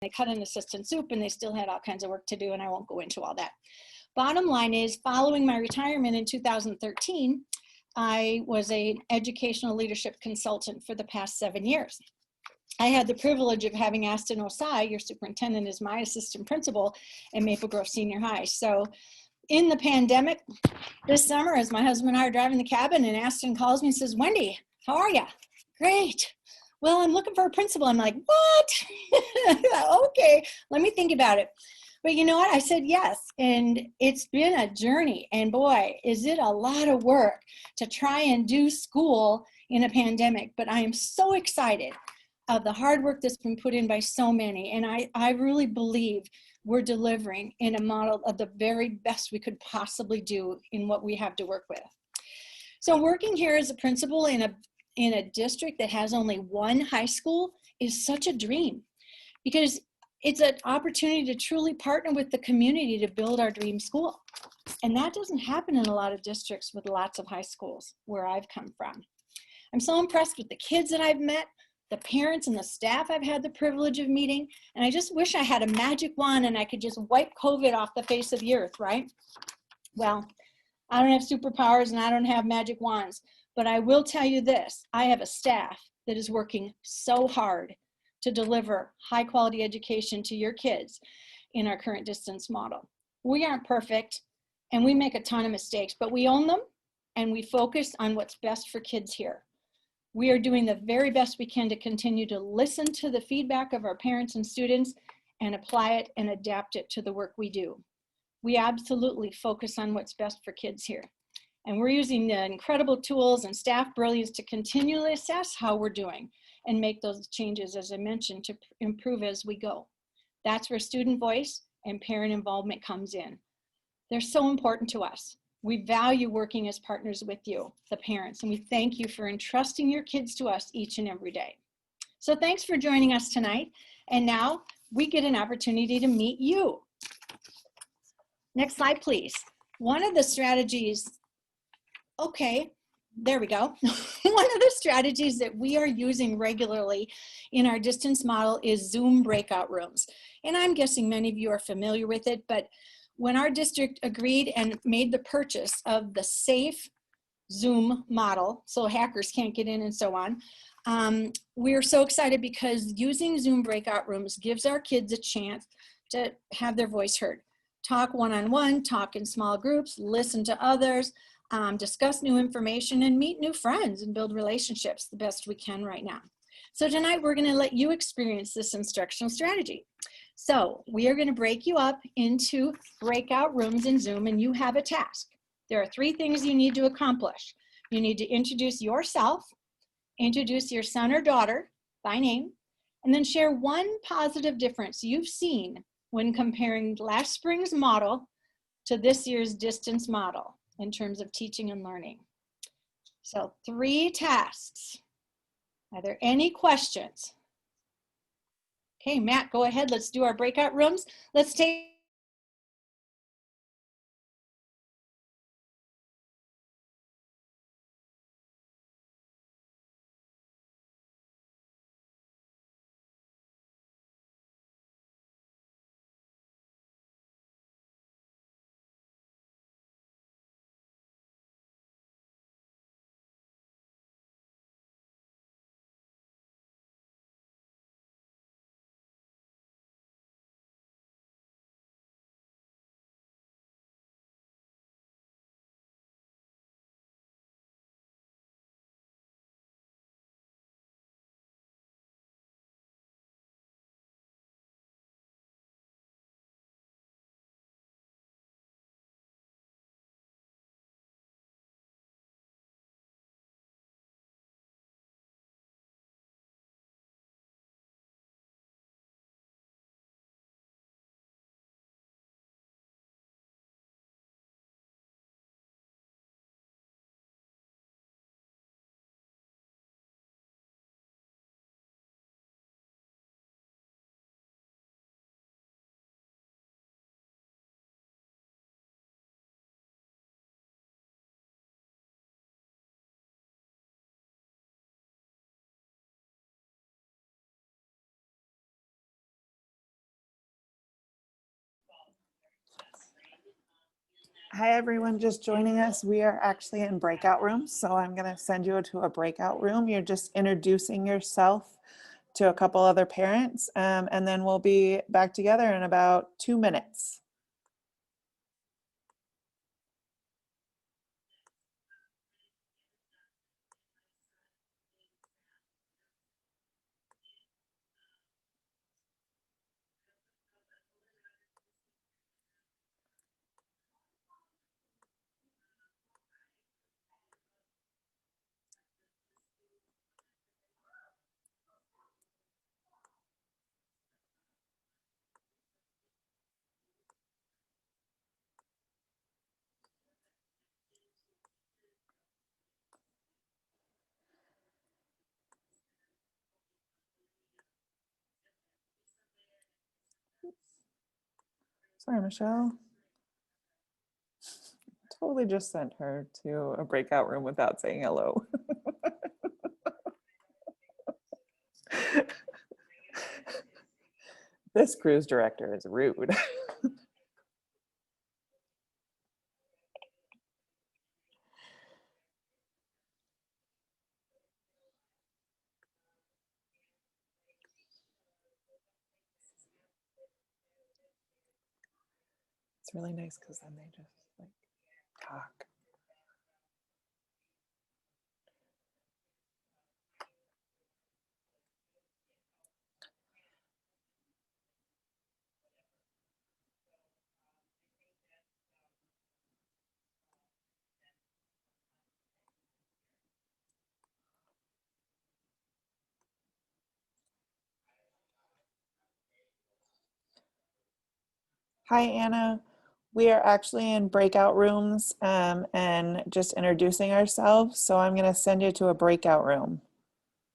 they cut an assistant soup and they still had all kinds of work to do, and I won't go into all that. Bottom line is, following my retirement in 2013, I was an educational leadership consultant for the past 7 years. I had the privilege of having Aston Osai, your superintendent, as my assistant principal at Maple Grove Senior High. So in the pandemic this summer, as my husband and I are driving the cabin, and Aston calls me and says, "Wendy, how are you?" "Great." "Well, I'm looking for a principal." I'm like, "What?" "Okay, let me think about it." But you know what? I said yes, and it's been a journey, and boy, is it a lot of work to try and do school in a pandemic. But I am so excited of the hard work that's been put in by so many, and I really believe we're delivering in a model of the very best we could possibly do in what we have to work with. So working here as a principal in a district that has only one high school is such a dream, because it's an opportunity to truly partner with the community to build our dream school. And that doesn't happen in a lot of districts with lots of high schools where I've come from. I'm so impressed with the kids that I've met, the parents and the staff I've had the privilege of meeting, and I just wish I had a magic wand and I could just wipe COVID off the face of the earth, right? Well, I don't have superpowers and I don't have magic wands, but I will tell you this: I have a staff that is working so hard to deliver high quality education to your kids in our current distance model. We aren't perfect and we make a ton of mistakes, but we own them and we focus on what's best for kids here. We are doing the very best we can to continue to listen to the feedback of our parents and students and apply it and adapt it to the work we do. We absolutely focus on what's best for kids here. And we're using the incredible tools and staff brilliance to continually assess how we're doing and make those changes, as I mentioned, to improve as we go. That's where student voice and parent involvement comes in. They're so important to us. We value working as partners with you, the parents, and we thank you for entrusting your kids to us each and every day. So thanks for joining us tonight. And now we get an opportunity to meet you. Next slide, please. One of the strategies, okay, there we go. One of the strategies that we are using regularly in our distance model is Zoom breakout rooms. And I'm guessing many of you are familiar with it, but when our district agreed and made the purchase of the safe Zoom model, so hackers can't get in and so on, we're so excited because using Zoom breakout rooms gives our kids a chance to have their voice heard. Talk one-on-one, talk in small groups, listen to others, discuss new information, and meet new friends and build relationships the best we can right now. So tonight we're going to let you experience this instructional strategy. So we are going to break you up into breakout rooms in Zoom, and you have a task. There are 3 things you need to accomplish. You need to introduce yourself, introduce your son or daughter by name, and then share one positive difference you've seen when comparing last spring's model to this year's distance model in terms of teaching and learning. So 3 tasks. Are there any questions? Okay, Matt, go ahead. Let's do our breakout rooms. Let's take Hi, everyone just joining us. We are actually in breakout rooms, so I'm going to send you to a breakout room. You're just introducing yourself to a couple other parents, and then we'll be back together in about 2 minutes. Sorry, Michelle. Totally just sent her to a breakout room without saying hello. This cruise director is rude. It's really nice because then they just like talk. Hi, Anna. We are actually in breakout rooms and just introducing ourselves. So I'm going to send you to a breakout room.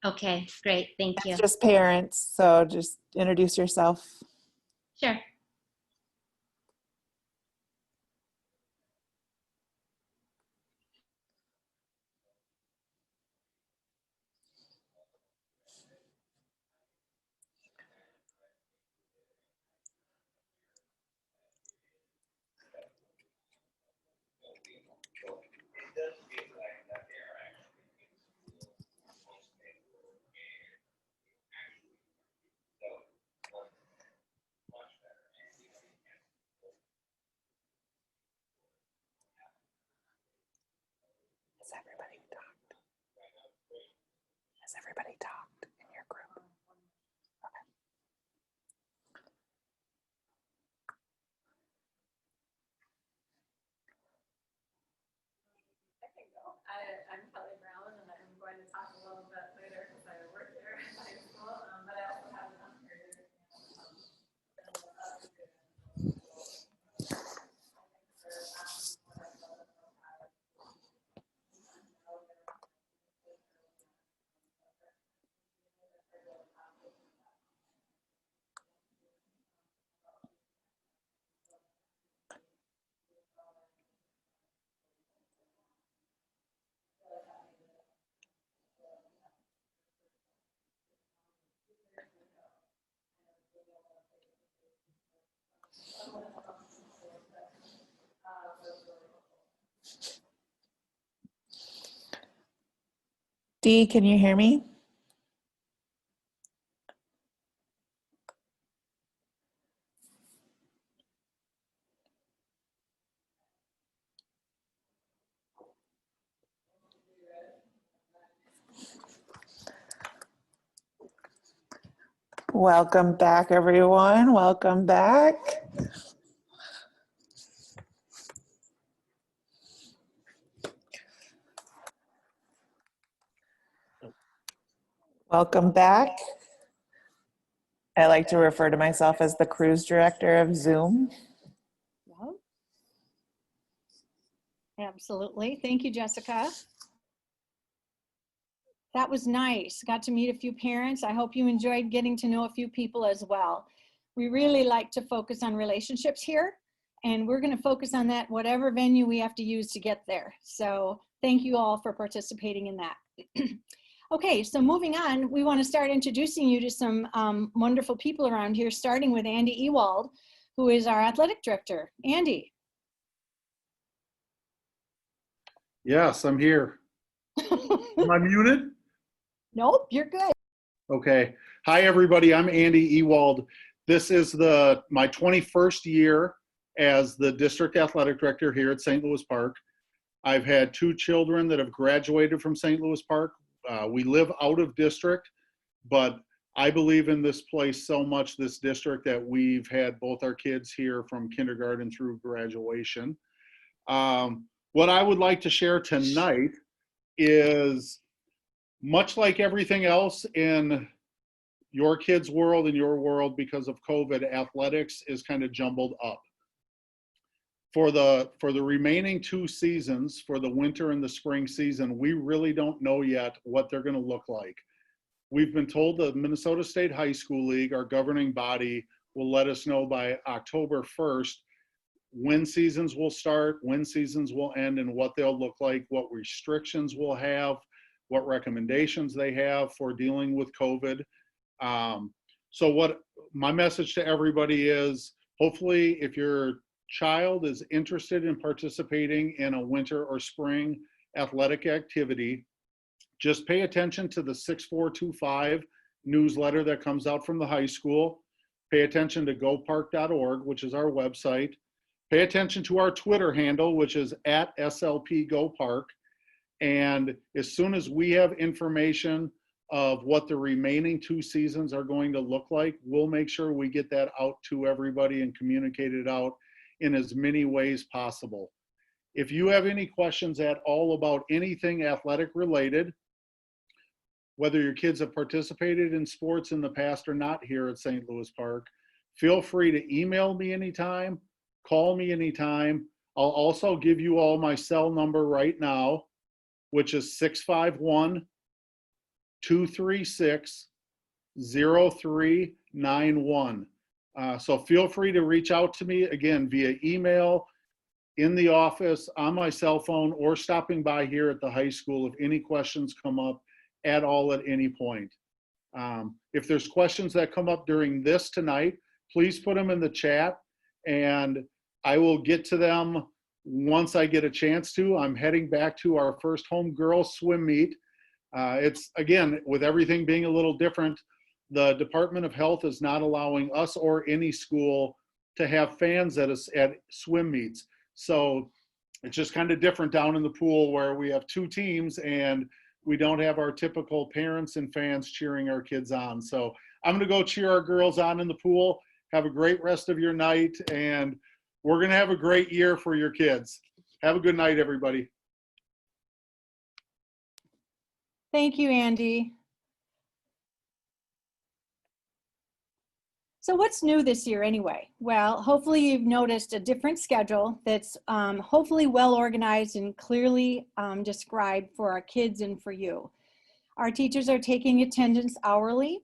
Okay, great. Thank you. It's just parents. So just introduce yourself. Sure. Has everybody talked? Has everybody talked in your group? Okay. I can go. I'm Kelly Brown, and I'm going to talk a little bit later because I work there in high school, but I also have an unpaid Dee, can you hear me? Welcome back, everyone. Welcome back. Welcome back. I like to refer to myself as the cruise director of Zoom. Yep. Absolutely. Thank you, Jessica. That was nice. Got to meet a few parents. I hope you enjoyed getting to know a few people as well. We really like to focus on relationships here, and we're going to focus on that whatever venue we have to use to get there. So thank you all for participating in that. Okay, so moving on, we want to start introducing you to some wonderful people around here, starting with Andy Ewald, who is our athletic director. Andy. Yes, I'm here. Am I muted? Nope, you're good. Okay. Hi, everybody. I'm Andy Ewald. This is my 21st year as the district athletic director here at St. Louis Park. I've had 2 children that have graduated from St. Louis Park. We live out of district, but I believe in this place so much, this district, that we've had both our kids here from kindergarten through graduation. What I would like to share tonight is, much like everything else in your kids' world and your world, because of COVID, athletics is kind of jumbled up. For the remaining 2 seasons, for the winter and the spring season, we really don't know yet what they're going to look like. We've been told the Minnesota State High School League, our governing body, will let us know by October 1st when seasons will start, when seasons will end, and what they'll look like, what restrictions we'll have, what recommendations they have for dealing with COVID. So what my message to everybody is, hopefully if your child is interested in participating in a winter or spring athletic activity, just pay attention to the 6425 newsletter that comes out from the high school. Pay attention to gopark.org, which is our website. Pay attention to our Twitter handle, which is @SLPGoPark. And as soon as we have information of what the remaining 2 seasons are going to look like, we'll make sure we get that out to everybody and communicate it out in as many ways possible. If you have any questions at all about anything athletic related, whether your kids have participated in sports in the past or not here at St. Louis Park, feel free to email me anytime, call me anytime. I'll also give you all my cell number right now, which is 651-236-0391. So feel free to reach out to me, again, via email, in the office, on my cell phone, or stopping by here at the high school if any questions come up at all at any point. If there's questions that come up during this tonight, please put them in the chat and I will get to them once I get a chance to. I'm heading back to our first home girls swim meet. It's, again, with everything being a little different, the Department of Health is not allowing us or any school to have fans at swim meets. So it's just kind of different down in the pool where we have 2 teams and we don't have our typical parents and fans cheering our kids on. So I'm going to go cheer our girls on in the pool. Have a great rest of your night, and we're going to have a great year for your kids. Have a good night, everybody. Thank you, Andy. So what's new this year anyway? Well, hopefully you've noticed a different schedule that's hopefully well organized and clearly described for our kids and for you. Our teachers are taking attendance hourly.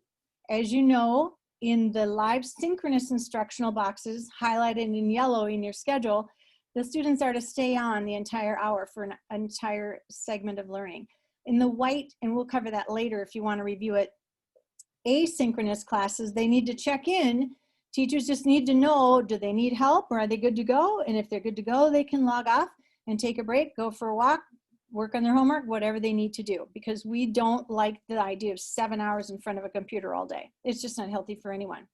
As you know, in the live synchronous instructional boxes highlighted in yellow in your schedule, the students are to stay on the entire hour for an entire segment of learning. In the white, and we'll cover that later if you want to review it, asynchronous classes, they need to check in. Teachers just need to know, do they need help or are they good to go? And if they're good to go, they can log off and take a break, go for a walk, work on their homework, whatever they need to do, because we don't like the idea of 7 hours in front of a computer all day. It's just not healthy for anyone.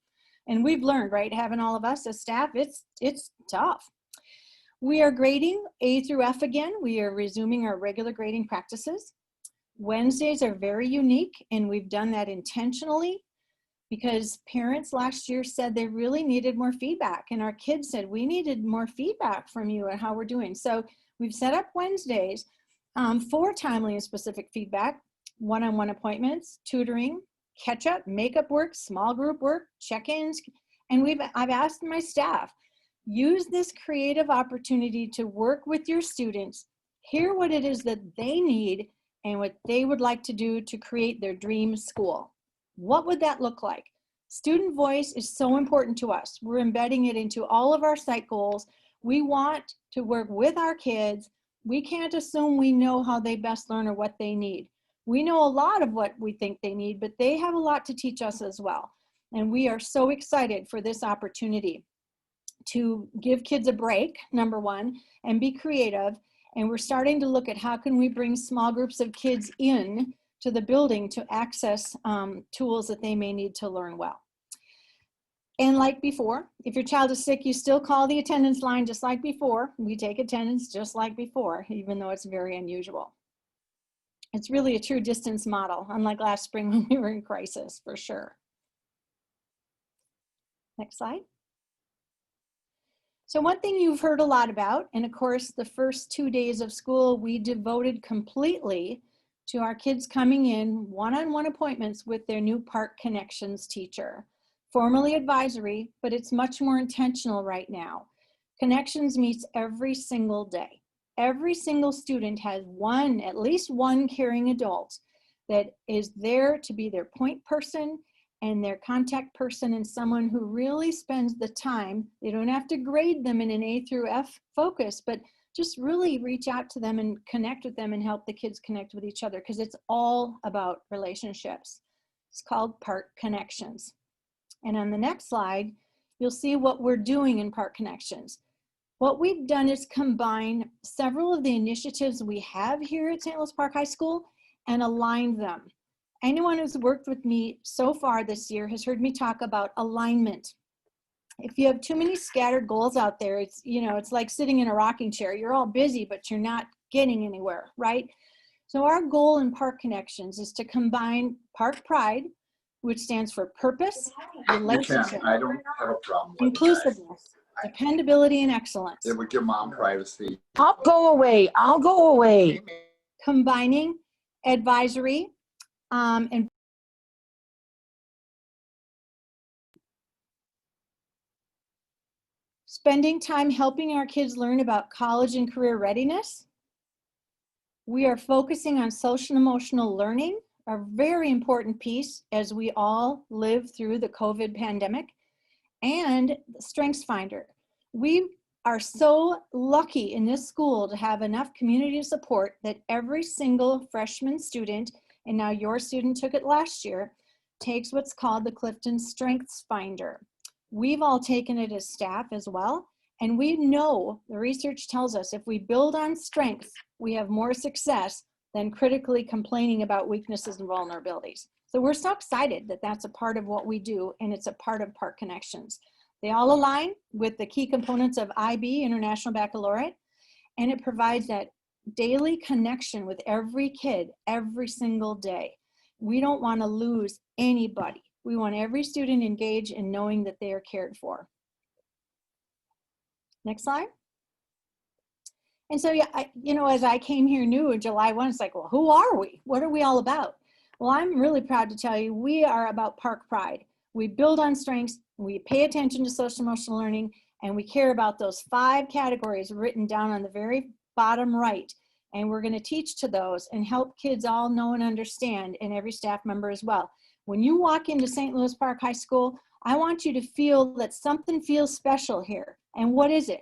And we've learned, right, having all of us as staff, it's tough. We are grading A through F again. We are resuming our regular grading practices. Wednesdays are very unique, and we've done that intentionally because parents last year said they really needed more feedback, and our kids said we needed more feedback from you on how we're doing. So we've set up Wednesdays for timely and specific feedback, one-on-one appointments, tutoring, catch-up, makeup work, small group work, check-ins, and I've asked my staff, use this creative opportunity to work with your students, hear what it is that they need and what they would like to do to create their dream school. What would that look like? Student voice is so important to us. We're embedding it into all of our site goals. We want to work with our kids. We can't assume we know how they best learn or what they need. We know a lot of what we think they need, but they have a lot to teach us as well. And we are so excited for this opportunity to give kids a break, number one, and be creative, And we're starting to look at how can we bring small groups of kids in to the building to access tools that they may need to learn well. And like before, if your child is sick, you still call the attendance line just like before. We take attendance just like before, even though it's very unusual. It's really a true distance model, unlike last spring when we were in crisis, for sure. Next slide. So one thing you've heard a lot about, and of course, the first 2 days of school, we devoted completely to our kids coming in one-on-one appointments with their new Park Connections teacher. Formerly advisory, but it's much more intentional right now. Connections meets every single day. Every single student has at least one caring adult that is there to be their point person and their contact person, and someone who really spends the time. They don't have to grade them in an A through F focus, but just really reach out to them and connect with them and help the kids connect with each other, because it's all about relationships. It's called Park Connections. And on the next slide, you'll see what we're doing in Park Connections. What we've done is combine several of the initiatives we have here at St. Louis Park High School and aligned them. Anyone who's worked with me so far this year has heard me talk about alignment. If you have too many scattered goals out there, it's like sitting in a rocking chair. You're all busy, but you're not getting anywhere, right? So our goal in Park Connections is to combine Park Pride, which stands for purpose, relationship, I don't have a problem with inclusiveness, dependability, and excellence. It would give mom privacy. I'll go away. I'll go away. Combining advisory and spending time helping our kids learn about college and career readiness. We are focusing on social and emotional learning, a very important piece as we all live through the COVID pandemic, and Strengths Finder. We are so lucky in this school to have enough community support that every single freshman student, and now your student took it last year, takes what's called the Clifton Strengths Finder. We've all taken it as staff as well, and we know the research tells us if we build on strengths, we have more success than critically complaining about weaknesses and vulnerabilities. So we're so excited that that's a part of what we do, and it's a part of Park Connections. They all align with the key components of IB, International Baccalaureate, and it provides that daily connection with every kid every single day. We don't want to lose anybody. We want every student engaged in knowing that they are cared for. Next slide. And so, yeah, as I came here new in July 1, it's like, well, who are we? What are we all about? Well, I'm really proud to tell you, we are about Park Pride. We build on strengths, we pay attention to social emotional learning, and we care about those 5 categories written down on the very bottom right. And we're going to teach to those and help kids all know and understand, and every staff member as well. When you walk into St. Louis Park High School, I want you to feel that something feels special here. And what is it?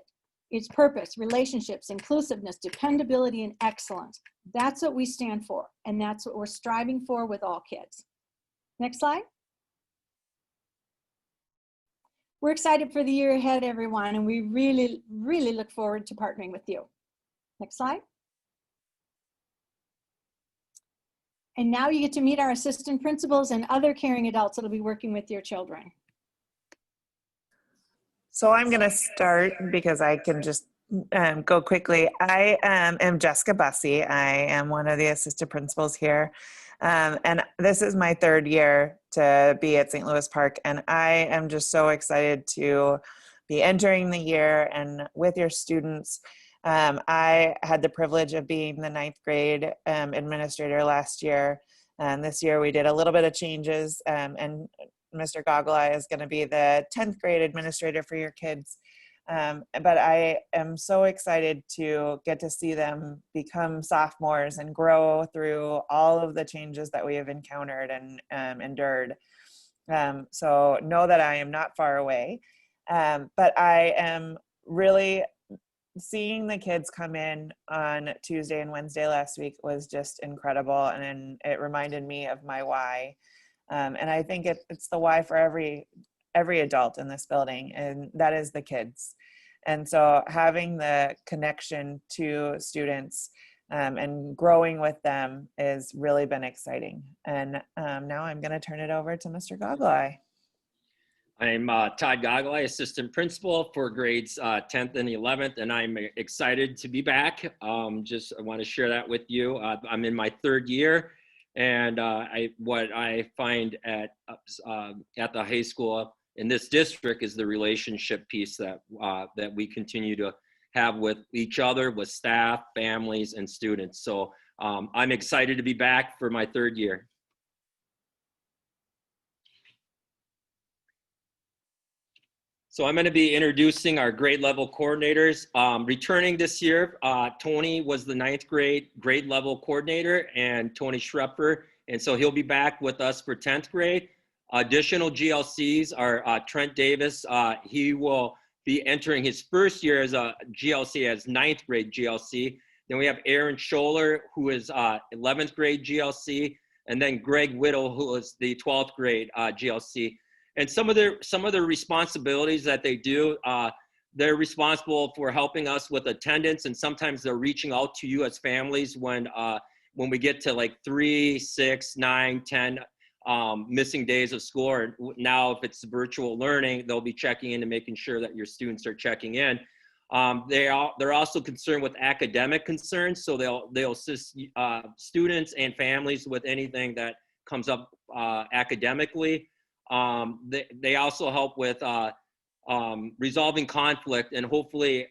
It's purpose, relationships, inclusiveness, dependability, and excellence. That's what we stand for, and that's what we're striving for with all kids. Next slide. We're excited for the year ahead, everyone, and we really, really look forward to partnering with you. Next slide. And now you get to meet our assistant principals and other caring adults that'll be working with your children. So I'm going to start because I can just go quickly. I am Jessica Bussey. I am one of the assistant principals here. And this is my 3rd year to be at St. Louis Park. And I am just so excited to be entering the year and with your students. I had the privilege of being the 9th grade administrator last year. And this year we did a little bit of changes, and Mr. Goggle-Eye is going to be the 10th grade administrator for your kids. But I am so excited to get to see them become sophomores and grow through all of the changes that we have encountered and endured. So know that I am not far away. But I am really seeing the kids come in on Tuesday and Wednesday last week was just incredible. And it reminded me of my why. And I think it's the why for every adult in this building, and that is the kids. And so having the connection to students and growing with them has really been exciting. And now I'm going to turn it over to Mr. Gogolai. I'm Todd Gogolai, assistant principal for grades 10th and 11th, and I'm excited to be back. I want to share that with you. I'm in my third year, and what I find at the high school in this district is the relationship piece that we continue to have with each other, with staff, families, and students. So I'm excited to be back for my third year. So I'm going to be introducing our grade level coordinators. Returning this year, Tony was the 9th grade level coordinator, and Tony Schrepper, and so he'll be back with us for 10th grade. Additional GLCs are Trent Davis. He will be entering his first year as a GLC, as 9th grade GLC. Then we have Aaron Scholler, who is 11th grade GLC, and then Greg Whittle, who is the 12th grade GLC. And some of their responsibilities that they do, they're responsible for helping us with attendance, and sometimes they're reaching out to you as families when we get to like 3, 6, 9, 10 missing days of school. Or now, if it's virtual learning, they'll be checking in and making sure that your students are checking in. They're also concerned with academic concerns, so they'll assist students and families with anything that comes up academically. They also help with resolving conflict, and hopefully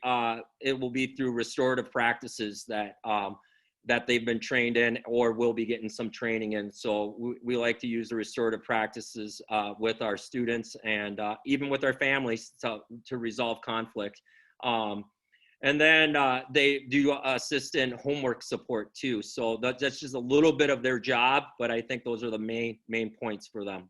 it will be through restorative practices that they've been trained in or will be getting some training in. So we like to use the restorative practices with our students and even with our families to resolve conflict. And then they do assist in homework support too. So that's just a little bit of their job, but I think those are the main points for them.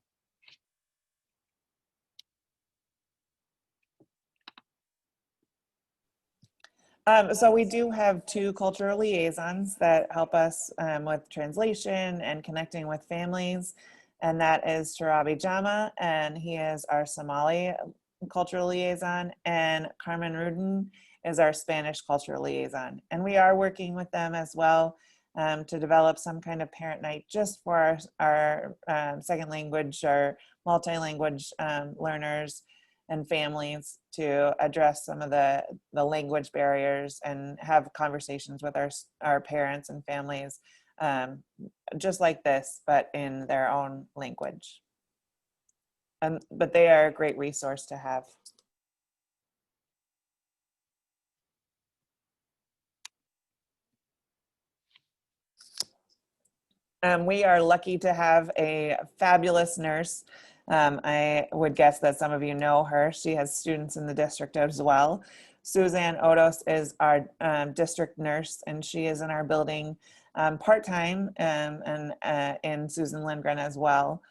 So we do have 2 cultural liaisons that help us with translation and connecting with families. And that is Tarabi Jama, and he is our Somali cultural liaison, and Carmen Rudin is our Spanish cultural liaison. And we are working with them as well to develop some kind of parent night just for our second language or multi-language learners and families to address some of the language barriers and have conversations with our parents and families just like this, but in their own language. But they are a great resource to have. We are lucky to have a fabulous nurse. I would guess that some of you know her. She has students in the district as well. Suzanne Odos is our district nurse, and she is in our building part-time and in Susan Lindgren as well.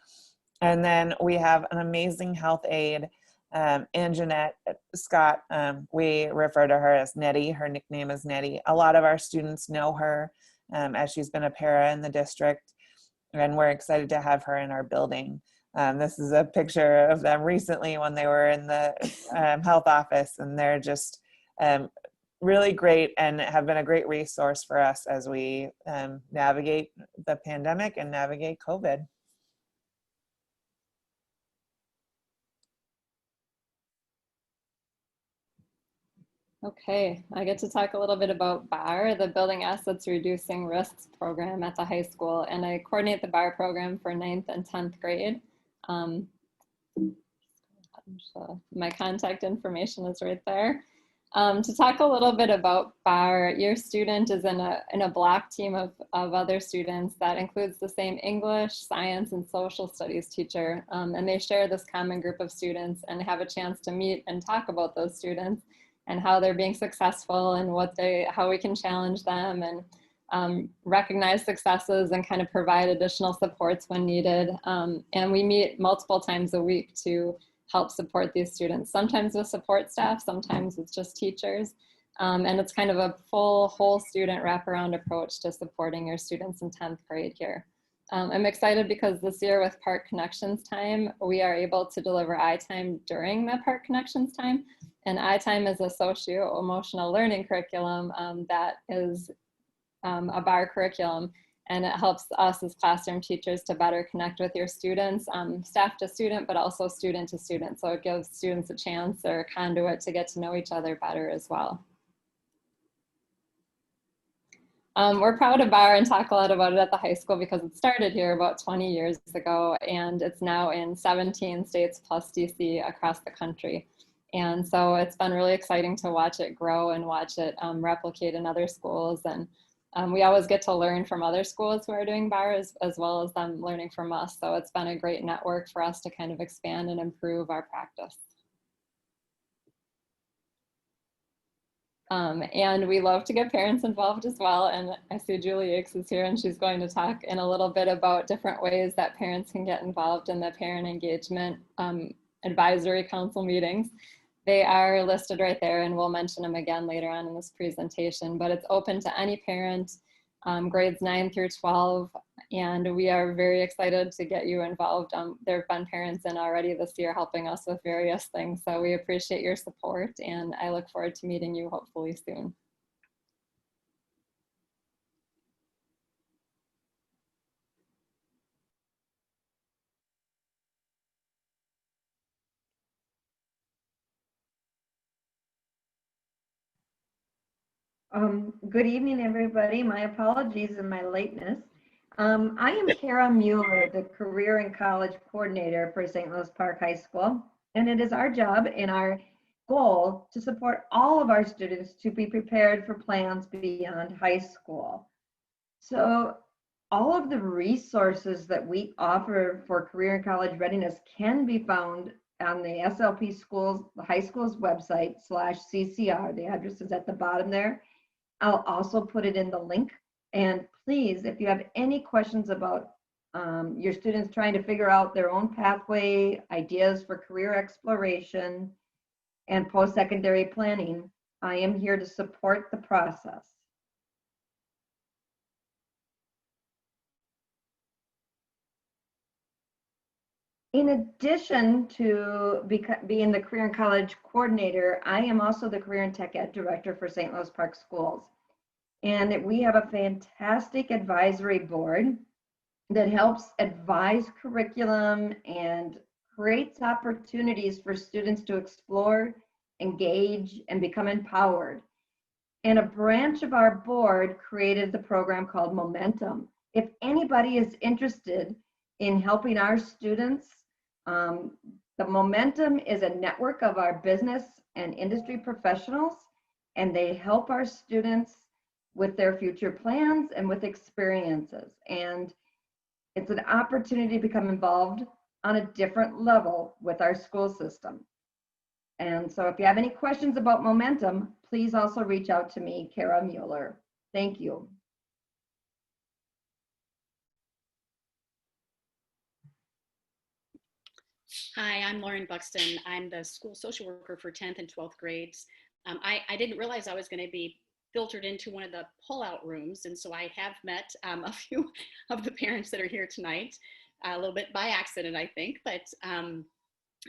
And then we have an amazing health aide, Anjanette Scott. We refer to her as Nettie. Her nickname is Nettie. A lot of our students know her as she's been a para in the district, and we're excited to have her in our building. This is a picture of them recently when they were in the health office, and they're just really great and have been a great resource for us as we navigate the pandemic and navigate COVID. Okay, I get to talk a little bit about BAR, the Building Assets Reducing Risks program at the high school, and I coordinate the BAR program for 9th and 10th grade. My contact information is right there. To talk a little bit about BAR, your student is in a block team of other students that includes the same English, science, and social studies teacher, and they share this common group of students and have a chance to meet and talk about those students and how they're being successful and how we can challenge them and recognize successes and kind of provide additional supports when needed. And we meet multiple times a week to help support these students, sometimes with support staff, sometimes it's just teachers. And it's kind of a full whole student wraparound approach to supporting your students in 10th grade here. I'm excited because this year with Park Connections time, we are able to deliver iTime during the Park Connections time. And iTime is a socio-emotional learning curriculum that is a bar curriculum, and it helps us as classroom teachers to better connect with your students, staff to student, but also student to student. So it gives students a chance or a conduit to get to know each other better as well. We're proud of BAR and talk a lot about it at the high school because it started here about 20 years ago, and it's now in 17 states plus DC across the country. And so it's been really exciting to watch it grow and watch it replicate in other schools. And we always get to learn from other schools who are doing BAR as well as them learning from us. So it's been a great network for us to kind of expand and improve our practice. And we love to get parents involved as well. And I see Julie Hicks is here, and she's going to talk in a little bit about different ways that parents can get involved in the parent engagement advisory council meetings. They are listed right there, and we'll mention them again later on in this presentation, but it's open to any parent, grades 9 through 12, and we are very excited to get you involved. There have been parents in already this year helping us with various things, so we appreciate your support, and I look forward to meeting you hopefully soon. Good evening, everybody. My apologies in my lateness. I am Kara Mueller, the Career and College Coordinator for St. Louis Park High School, and it is our job and our goal to support all of our students to be prepared for plans beyond high school. So all of the resources that we offer for career and college readiness can be found on the SLP schools, the high school's website /CCR. The address is at the bottom there. I'll also put it in the link. And please, if you have any questions about your students trying to figure out their own pathway, ideas for career exploration, and post-secondary planning, I am here to support the process. In addition to being the Career and College Coordinator, I am also the Career and Tech Ed Director for St. Louis Park Schools. And we have a fantastic advisory board that helps advise curriculum and creates opportunities for students to explore, engage, and become empowered. And a branch of our board created the program called Momentum. If anybody is interested in helping our students, the Momentum is a network of our business and industry professionals, and they help our students with their future plans and with experiences. And it's an opportunity to become involved on a different level with our school system. And so if you have any questions about Momentum, please also reach out to me, Kara Mueller. Thank you. Hi, I'm Lauren Buxton. I'm the school social worker for 10th and 12th grades. I didn't realize I was going to be filtered into one of the pull-out rooms, and so I have met a few of the parents that are here tonight, a little bit by accident, I think. But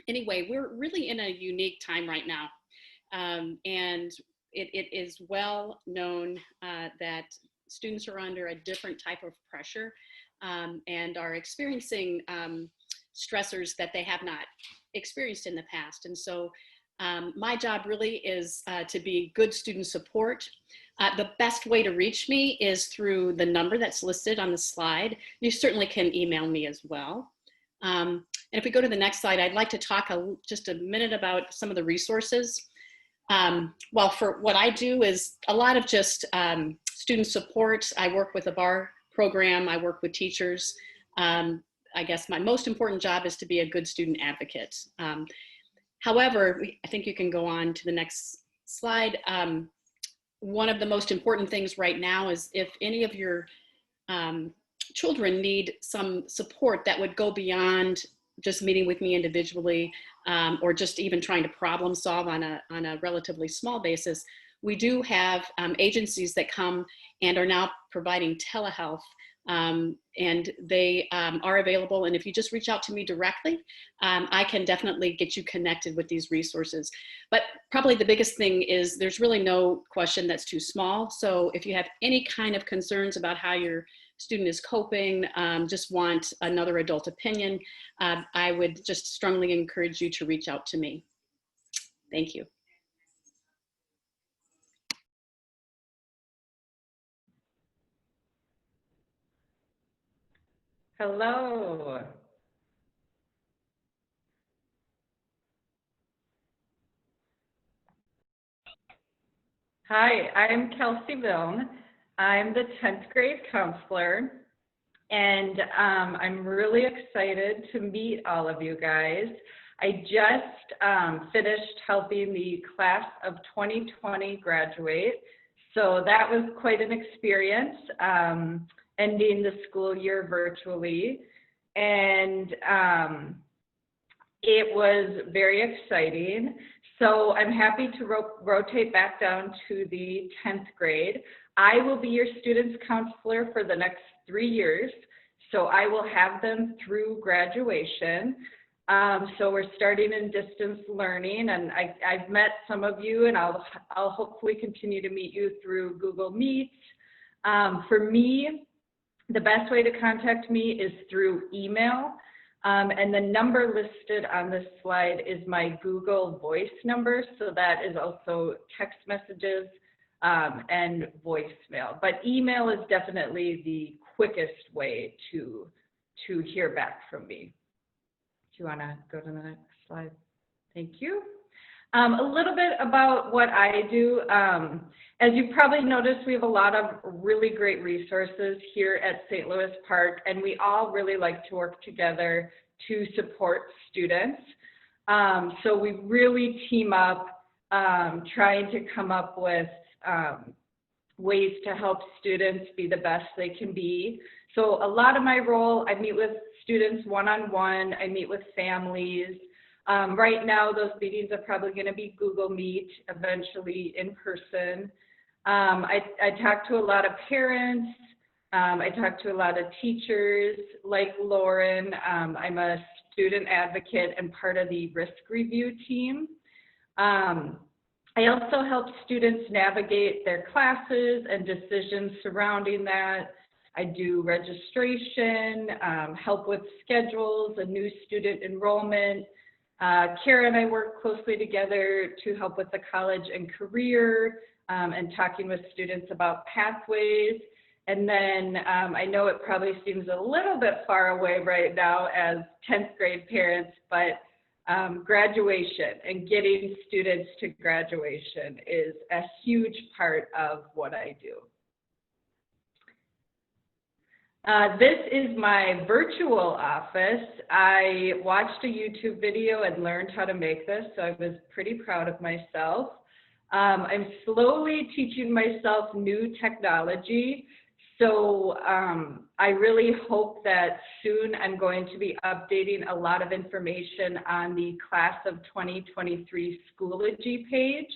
anyway, we're really in a unique time right now, and it is well known that students are under a different type of pressure and are experiencing stressors that they have not experienced in the past. And so my job really is to be good student support. The best way to reach me is through the number that's listed on the slide. You certainly can email me as well. And if we go to the next slide, I'd like to talk just a minute about some of the resources. Well, for what I do is a lot of just student support. I work with a BAR program. I work with teachers. I guess my most important job is to be a good student advocate. However, I think you can go on to the next slide. One of the most important things right now is if any of your children need some support that would go beyond just meeting with me individually or just even trying to problem solve on a relatively small basis, we do have agencies that come and are now providing telehealth and they are available. And if you just reach out to me directly, I can definitely get you connected with these resources. But probably the biggest thing is there's really no question that's too small. So if you have any kind of concerns about how your student is coping, just want another adult opinion, I would just strongly encourage you to reach out to me. Thank you. Hello. Hi, I'm Kelsey Vilne. I'm the 10th grade counselor, and I'm really excited to meet all of you guys. I just finished helping the class of 2020 graduate, so that was quite an experience, ending the school year virtually, and it was very exciting. So I'm happy to rotate back down to the 10th grade. I will be your students counselor for the next 3 years. So I will have them through graduation. So we're starting in distance learning, and I've met some of you, and I'll hopefully continue to meet you through Google Meet. For me, the best way to contact me is through email. And the number listed on this slide is my Google Voice number. So that is also text messages and voicemail. But email is definitely the quickest way to hear back from me. Do you want to go to the next slide? Thank you. A little bit about what I do. As you probably noticed, we have a lot of really great resources here at St. Louis Park, and we all really like to work together to support students. So we really team up trying to come up with ways to help students be the best they can be. So a lot of my role, I meet with students one-on-one, I meet with families. Right now, those meetings are probably going to be Google Meet, eventually in person. I talk to a lot of parents. I talk to a lot of teachers like Lauren. I'm a student advocate and part of the risk review team. I also help students navigate their classes and decisions surrounding that. I do registration, help with schedules and new student enrollment. Kara and I work closely together to help with the college and career and talking with students about pathways. And then I know it probably seems a little bit far away right now as 10th grade parents, but graduation and getting students to graduation is a huge part of what I do. This is my virtual office. I watched a YouTube video and learned how to make this, so I was pretty proud of myself. I'm slowly teaching myself new technology, so I really hope that soon I'm going to be updating a lot of information on the Class of 2023 Schoology page.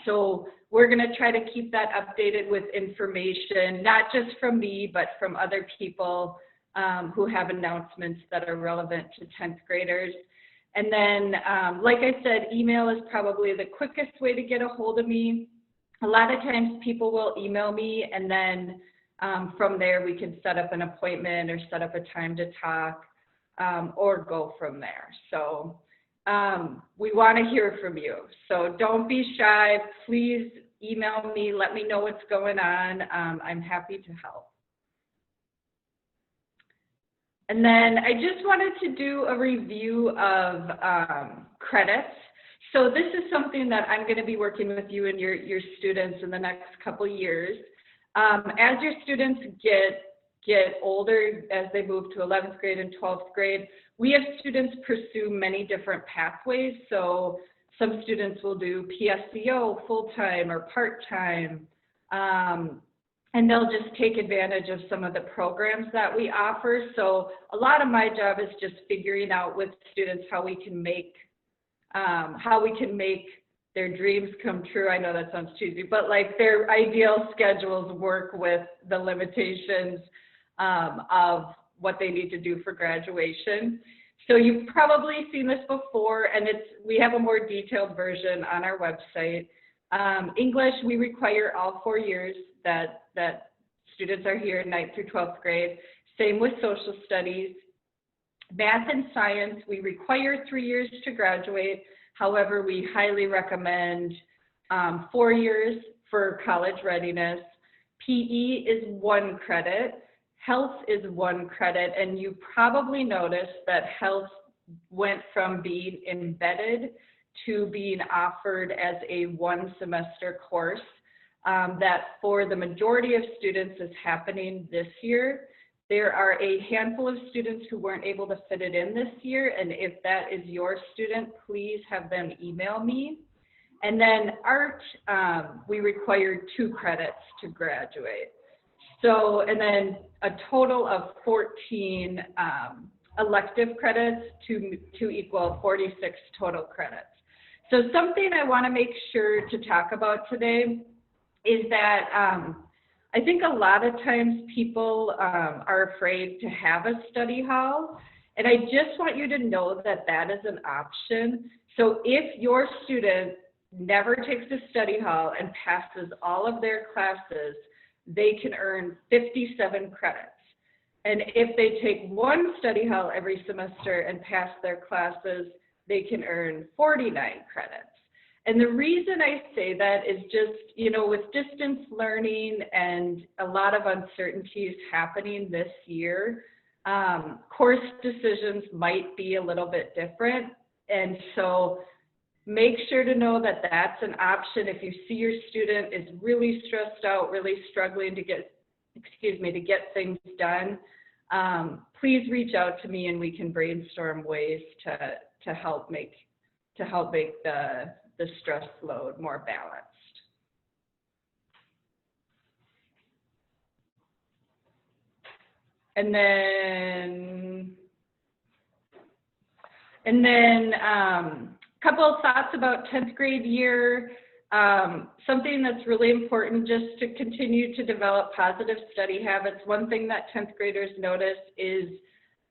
So we're going to try to keep that updated with information, not just from me, but from other people who have announcements that are relevant to 10th graders. And then, like I said, email is probably the quickest way to get a hold of me. A lot of times people will email me, and then from there we can set up an appointment or set up a time to talk or go from there. So we want to hear from you. So don't be shy. Please email me. Let me know what's going on. I'm happy to help. And then I just wanted to do a review of credits. So this is something that I'm going to be working with you and your students in the next couple years. As your students get older, as they move to 11th grade and 12th grade, we have students pursue many different pathways. So some students will do PSEO full-time or part-time, and they'll just take advantage of some of the programs that we offer. So a lot of my job is just figuring out with students how we can make their dreams come true. I know that sounds cheesy, but like their ideal schedules work with the limitations of what they need to do for graduation. So you've probably seen this before, and we have a more detailed version on our website. English, we require all 4 years that students are here, 9th through 12th grade. Same with social studies. Math and science, we require 3 years to graduate. However, we highly recommend 4 years for college readiness. PE is 1 credit. Health is 1 credit, and you probably noticed that health went from being embedded to being offered as a 1-semester course. That for the majority of students is happening this year. There are a handful of students who weren't able to fit it in this year, and if that is your student, please have them email me. And then art, we required 2 credits to graduate. So, and then a total of 14 elective credits to equal 46 total credits. So something I want to make sure to talk about today is that I think a lot of times people are afraid to have a study hall. And I just want you to know that that is an option. So if your student never takes a study hall and passes all of their classes, they can earn 57 credits. And if they take 1 study hall every semester and pass their classes, they can earn 49 credits. And the reason I say that is just, you know, with distance learning and a lot of uncertainties happening this year, course decisions might be a little bit different. And so make sure to know that that's an option. If you see your student is really stressed out, really struggling to get, to get things done, please reach out to me and we can brainstorm ways to help make the stress load more balanced. And then couple of thoughts about 10th grade year. Something that's really important just to continue to develop positive study habits. One thing that 10th graders notice is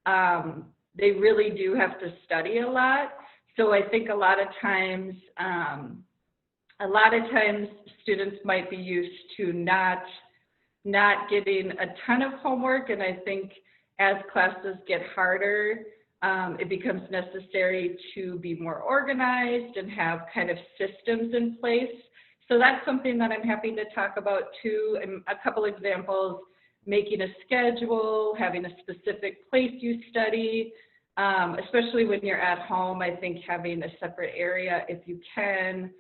they really do have to study a lot. So I think a lot of times students might be used to not getting a ton of homework, and I think as classes get harder, it becomes necessary to be more organized and have kind of systems in place. So that's something that I'm happy to talk about too. And a couple examples, making a schedule, having a specific place you study, especially when you're at home. I think having a separate area if you can.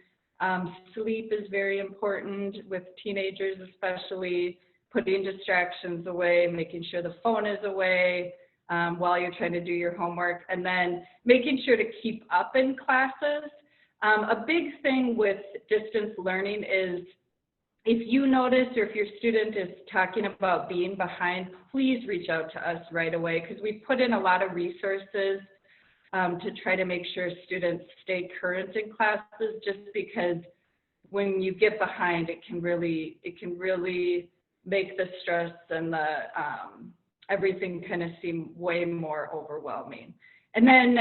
Sleep is very important with teenagers, especially putting distractions away, making sure the phone is away while you're trying to do your homework, and then making sure to keep up in classes. A big thing with distance learning is if you notice or if your student is talking about being behind, please reach out to us right away, because we put in a lot of resources to try to make sure students stay current in classes, just because when you get behind, it can really make the stress and the everything kind of seem way more overwhelming. And then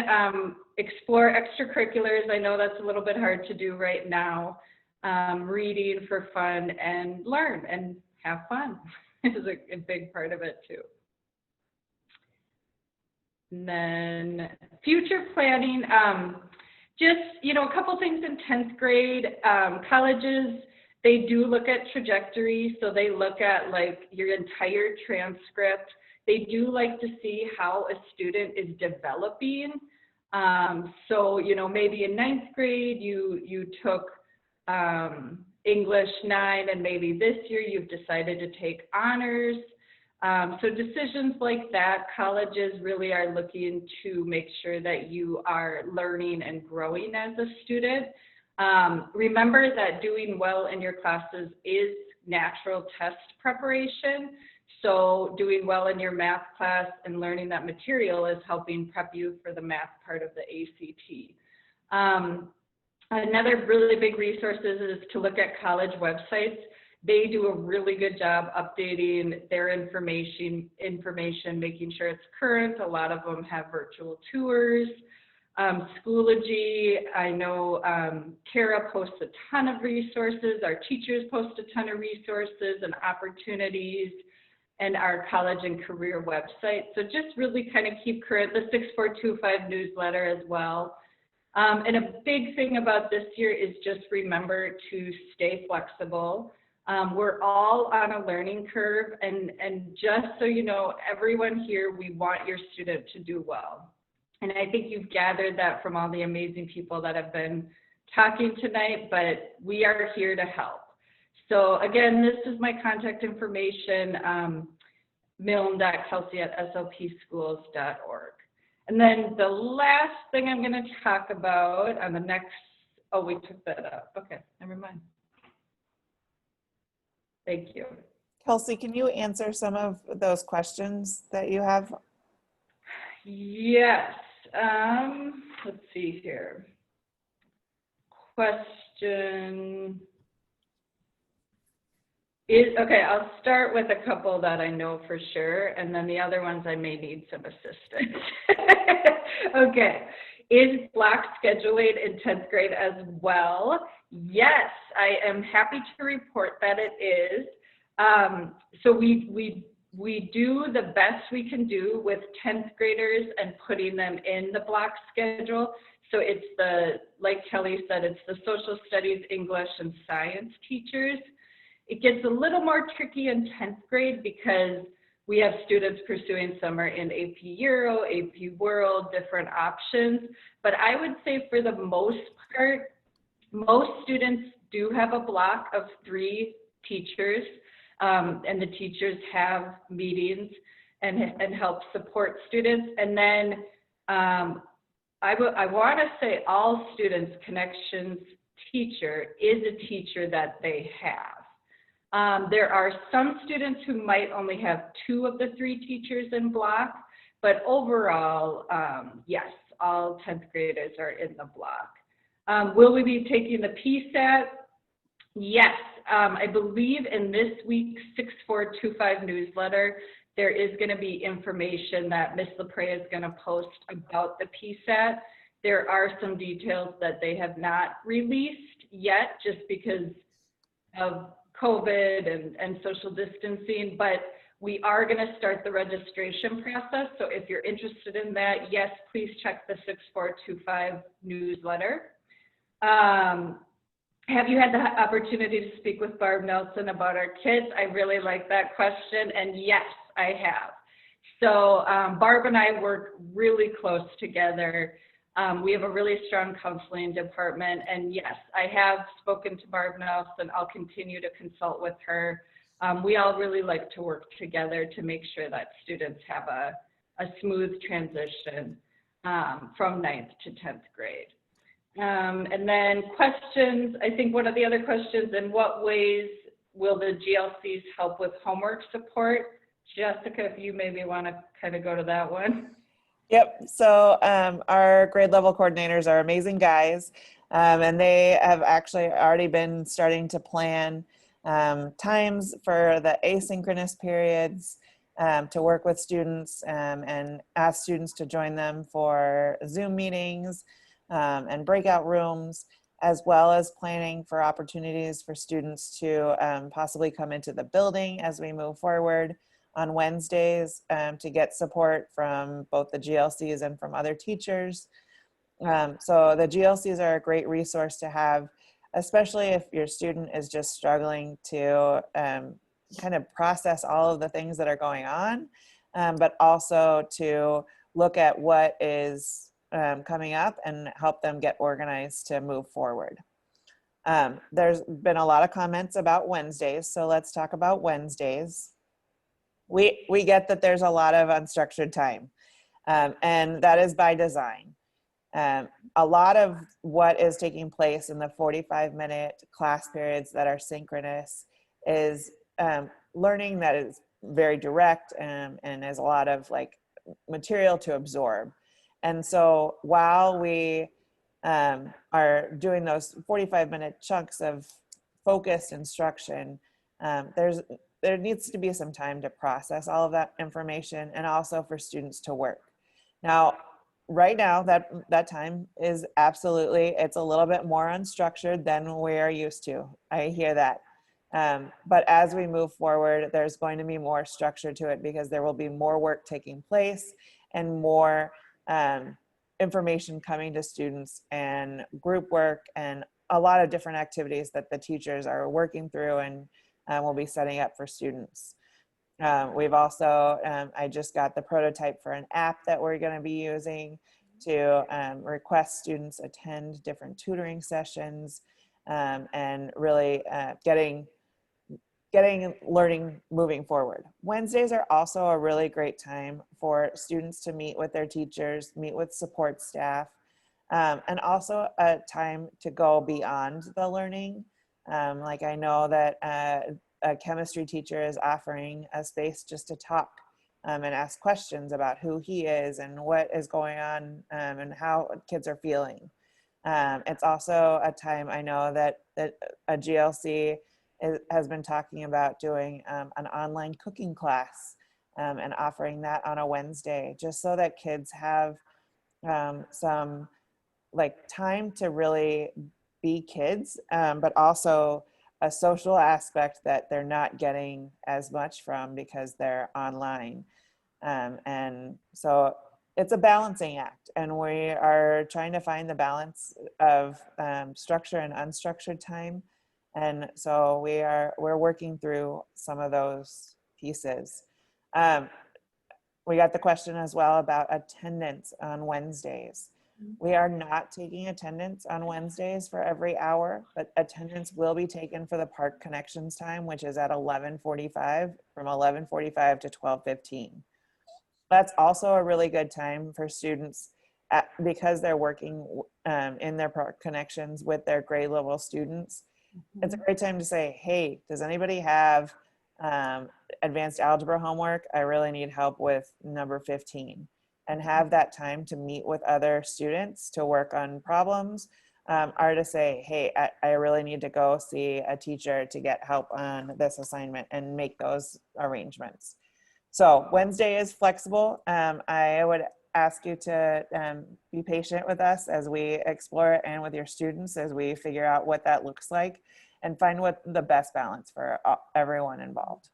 explore extracurriculars. I know that's a little bit hard to do right now. Reading for fun and learn and have fun is a big part of it too. And then future planning, just, you know, a couple things in 10th grade. Colleges, they do look at trajectory, so they look at like your entire transcript. They do like to see how a student is developing. So, you know, maybe in 9th grade, you took English 9, and maybe this year you've decided to take honors. So decisions like that, colleges really are looking to make sure that you are learning and growing as a student. Remember that doing well in your classes is natural test preparation. So doing well in your math class and learning that material is helping prep you for the math part of the ACT. Another really big resource is to look at college websites. They do a really good job updating their information, making sure it's current. A lot of them have virtual tours. Schoology, I know Kara posts a ton of resources. Our teachers post a ton of resources and opportunities, and our college and career website. So just really kind of keep current. The 6425 newsletter as well. And a big thing about this year is just remember to stay flexible. We're all on a learning curve, and just so you know, everyone here, we want your student to do well. And I think you've gathered that from all the amazing people that have been talking tonight, but we are here to help. So again, this is my contact information, milne.kelsey@slpschools.org. And then the last thing I'm going to talk about on the next, oh, we took that up. Okay, never mind. Thank you. Kelsey, can you answer some of those questions that you have? Yes. Let's see here. Question is, okay, I'll start with a couple that I know for sure, and then the other ones I may need some assistance. Okay. Is block scheduling in 10th grade as well? Yes, I am happy to report that it is. So we do the best we can do with 10th graders and putting them in the block schedule. So it's like Kelly said, it's the social studies, English, and science teachers. It gets a little more tricky in 10th grade because we have students pursuing summer in AP Euro, AP World, different options. But I would say for the most part, most students do have a block of 3 teachers, and the teachers have meetings and help support students. And then I want to say all students' connections teacher is a teacher that they have. There are some students who might only have 2 of the 3 teachers in block, but overall, yes, all 10th graders are in the block. Will we be taking the PSAT? Yes, I believe in this week's 6425 newsletter, there is going to be information that Ms. LaPre is going to post about the PSAT. There are some details that they have not released yet just because of COVID and social distancing, but we are going to start the registration process. So if you're interested in that, yes, please check the 6425 newsletter. Have you had the opportunity to speak with Barb Nelson about our kids? I really like that question, and yes, I have. So Barb and I work really close together. We have a really strong counseling department, and yes, I have spoken to Barb Nelson. I'll continue to consult with her. We all really like to work together to make sure that students have a smooth transition from 9th to 10th grade. And then questions, I think one of the other questions, in what ways will the GLCs help with homework support? Jessica, if you maybe want to kind of go to that one. Yep. So our grade level coordinators are amazing guys, and they have actually already been starting to plan times for the asynchronous periods to work with students and ask students to join them for Zoom meetings and breakout rooms, as well as planning for opportunities for students to possibly come into the building as we move forward on Wednesdays to get support from both the GLCs and from other teachers. So the GLCs are a great resource to have, especially if your student is just struggling to kind of process all of the things that are going on, but also to look at what is coming up and help them get organized to move forward. There's been a lot of comments about Wednesdays, so let's talk about Wednesdays. We get that there's a lot of unstructured time, and that is by design. A lot of what is taking place in the 45-minute class periods that are synchronous is learning that is very direct and is a lot of like material to absorb. And so while we are doing those 45-minute chunks of focused instruction, There needs to be some time to process all of that information and also for students to work. Now, right now, that time is absolutely, it's a little bit more unstructured than we are used to. I hear that. But as we move forward, there's going to be more structure to it because there will be more work taking place and more information coming to students and group work and a lot of different activities that the teachers are working through and will be setting up for students. We've also, I just got the prototype for an app that we're going to be using to request students attend different tutoring sessions and really getting learning moving forward. Wednesdays are also a really great time for students to meet with their teachers, meet with support staff, and also a time to go beyond the learning. Like I know that a chemistry teacher is offering a space just to talk and ask questions about who he is and what is going on and how kids are feeling. It's also a time I know that a GLC has been talking about doing an online cooking class and offering that on a Wednesday, just so that kids have some like time to really be kids, but also a social aspect that they're not getting as much from because they're online. And so it's a balancing act, and we are trying to find the balance of structure and unstructured time. And so we're working through some of those pieces. We got the question as well about attendance on Wednesdays. We are not taking attendance on Wednesdays for every hour, but attendance will be taken for the Park Connections time, which is at 11:45, from 11:45 to 12:15. That's also a really good time for students because they're working in their Park Connections with their grade level students. It's a great time to say, hey, does anybody have advanced algebra homework? I really need help with number 15. And have that time to meet with other students to work on problems, or to say, hey, I really need to go see a teacher to get help on this assignment and make those arrangements. So Wednesday is flexible. I would ask you to be patient with us as we explore it and with your students as we figure out what that looks like and find what the best balance for everyone involved.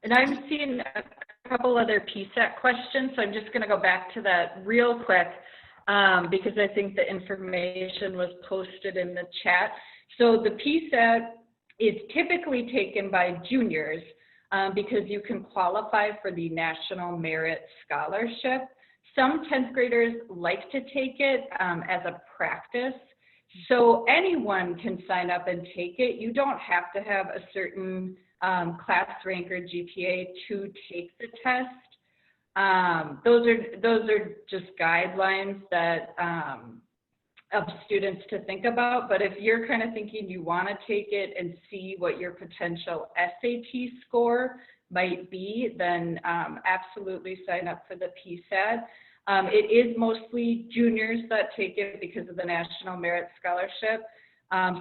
And I'm seeing a couple other PSET questions, so I'm just going to go back to that real quick because I think the information was posted in the chat. So the PSET is typically taken by juniors because you can qualify for the National Merit Scholarship. Some 10th graders like to take it as a practice. So anyone can sign up and take it. You don't have to have a certain class rank or GPA to take the test. Those are just guidelines that of students to think about. But if you're kind of thinking you want to take it and see what your potential SAT score might be, then absolutely sign up for the PSAT. It is mostly juniors that take it because of the National Merit Scholarship.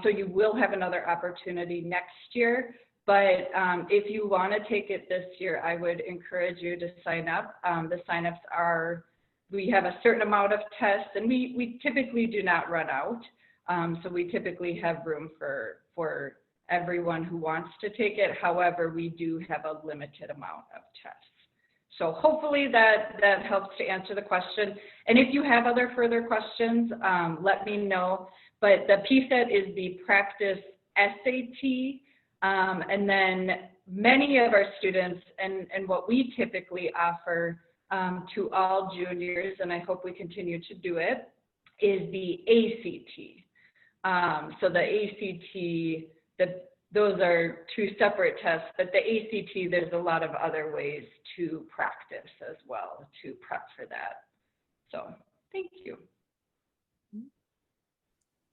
So you will have another opportunity next year. But if you want to take it this year, I would encourage you to sign up. The signups are, we have a certain amount of tests, and we typically do not run out. So we typically have room for everyone who wants to take it. However, we do have a limited amount of tests. So hopefully that helps to answer the question. And if you have other further questions, let me know. But the PSET is the practice SAT. And then many of our students, and what we typically offer to all juniors, and I hope we continue to do it, is the ACT. So the ACT, those are two separate tests, but the ACT, there's a lot of other ways to practice as well to prep for that. So thank you.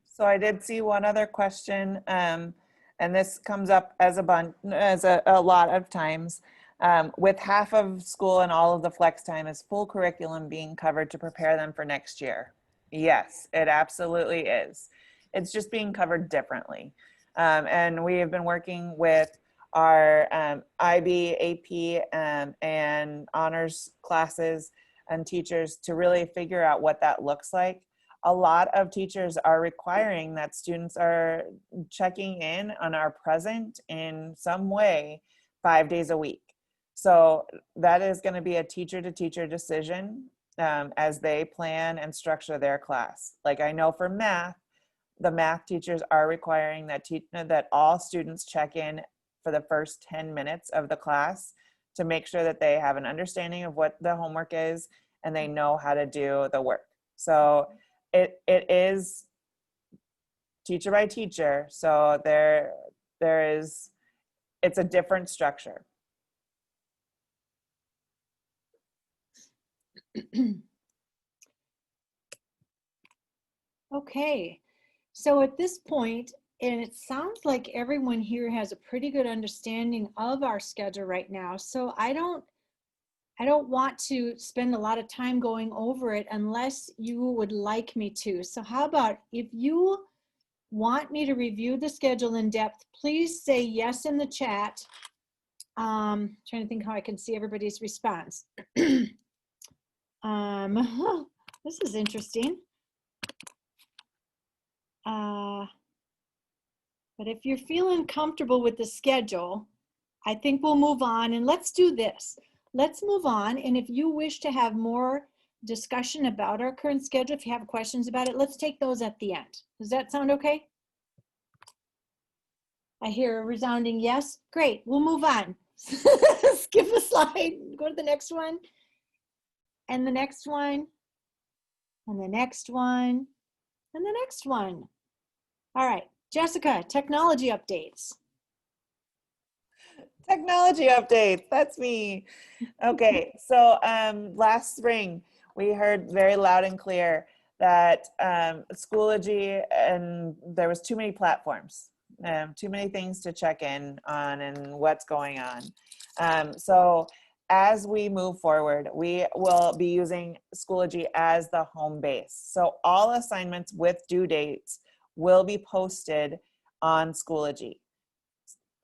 So I did see one other question, and this comes up as a lot of times. With half of school and all of the flex time, is full curriculum being covered to prepare them for next year? Yes, it absolutely is. It's just being covered differently. And we have been working with our IB, AP, and honors classes and teachers to really figure out what that looks like. A lot of teachers are requiring that students are checking in and are present in some way 5 days a week. So that is going to be a teacher-to-teacher decision as they plan and structure their class. Like I know for math, the math teachers are requiring that that all students check in for the first 10 minutes of the class to make sure that they have an understanding of what the homework is and they know how to do the work. So it is teacher by teacher. So it's a different structure. Okay, so at this point, and it sounds like everyone here has a pretty good understanding of our schedule right now. So I don't want to spend a lot of time going over it unless you would like me to. So how about if you want me to review the schedule in depth, please say yes in the chat. Trying to think how I can see everybody's response. This is interesting. But if you're feeling comfortable with the schedule, I think we'll move on and let's do this. Let's move on. And if you wish to have more discussion about our current schedule, if you have questions about it, let's take those at the end. Does that sound okay? I hear a resounding yes. Great, we'll move on. Skip a slide, go to the next one, and the next one, and the next one, and the next one. All right, Jessica, technology updates. Technology updates, that's me. Okay, so last spring, we heard very loud and clear that Schoology, and there was too many platforms, too many things to check in on and what's going on. So as we move forward, we will be using Schoology as the home base. So all assignments with due dates will be posted on Schoology.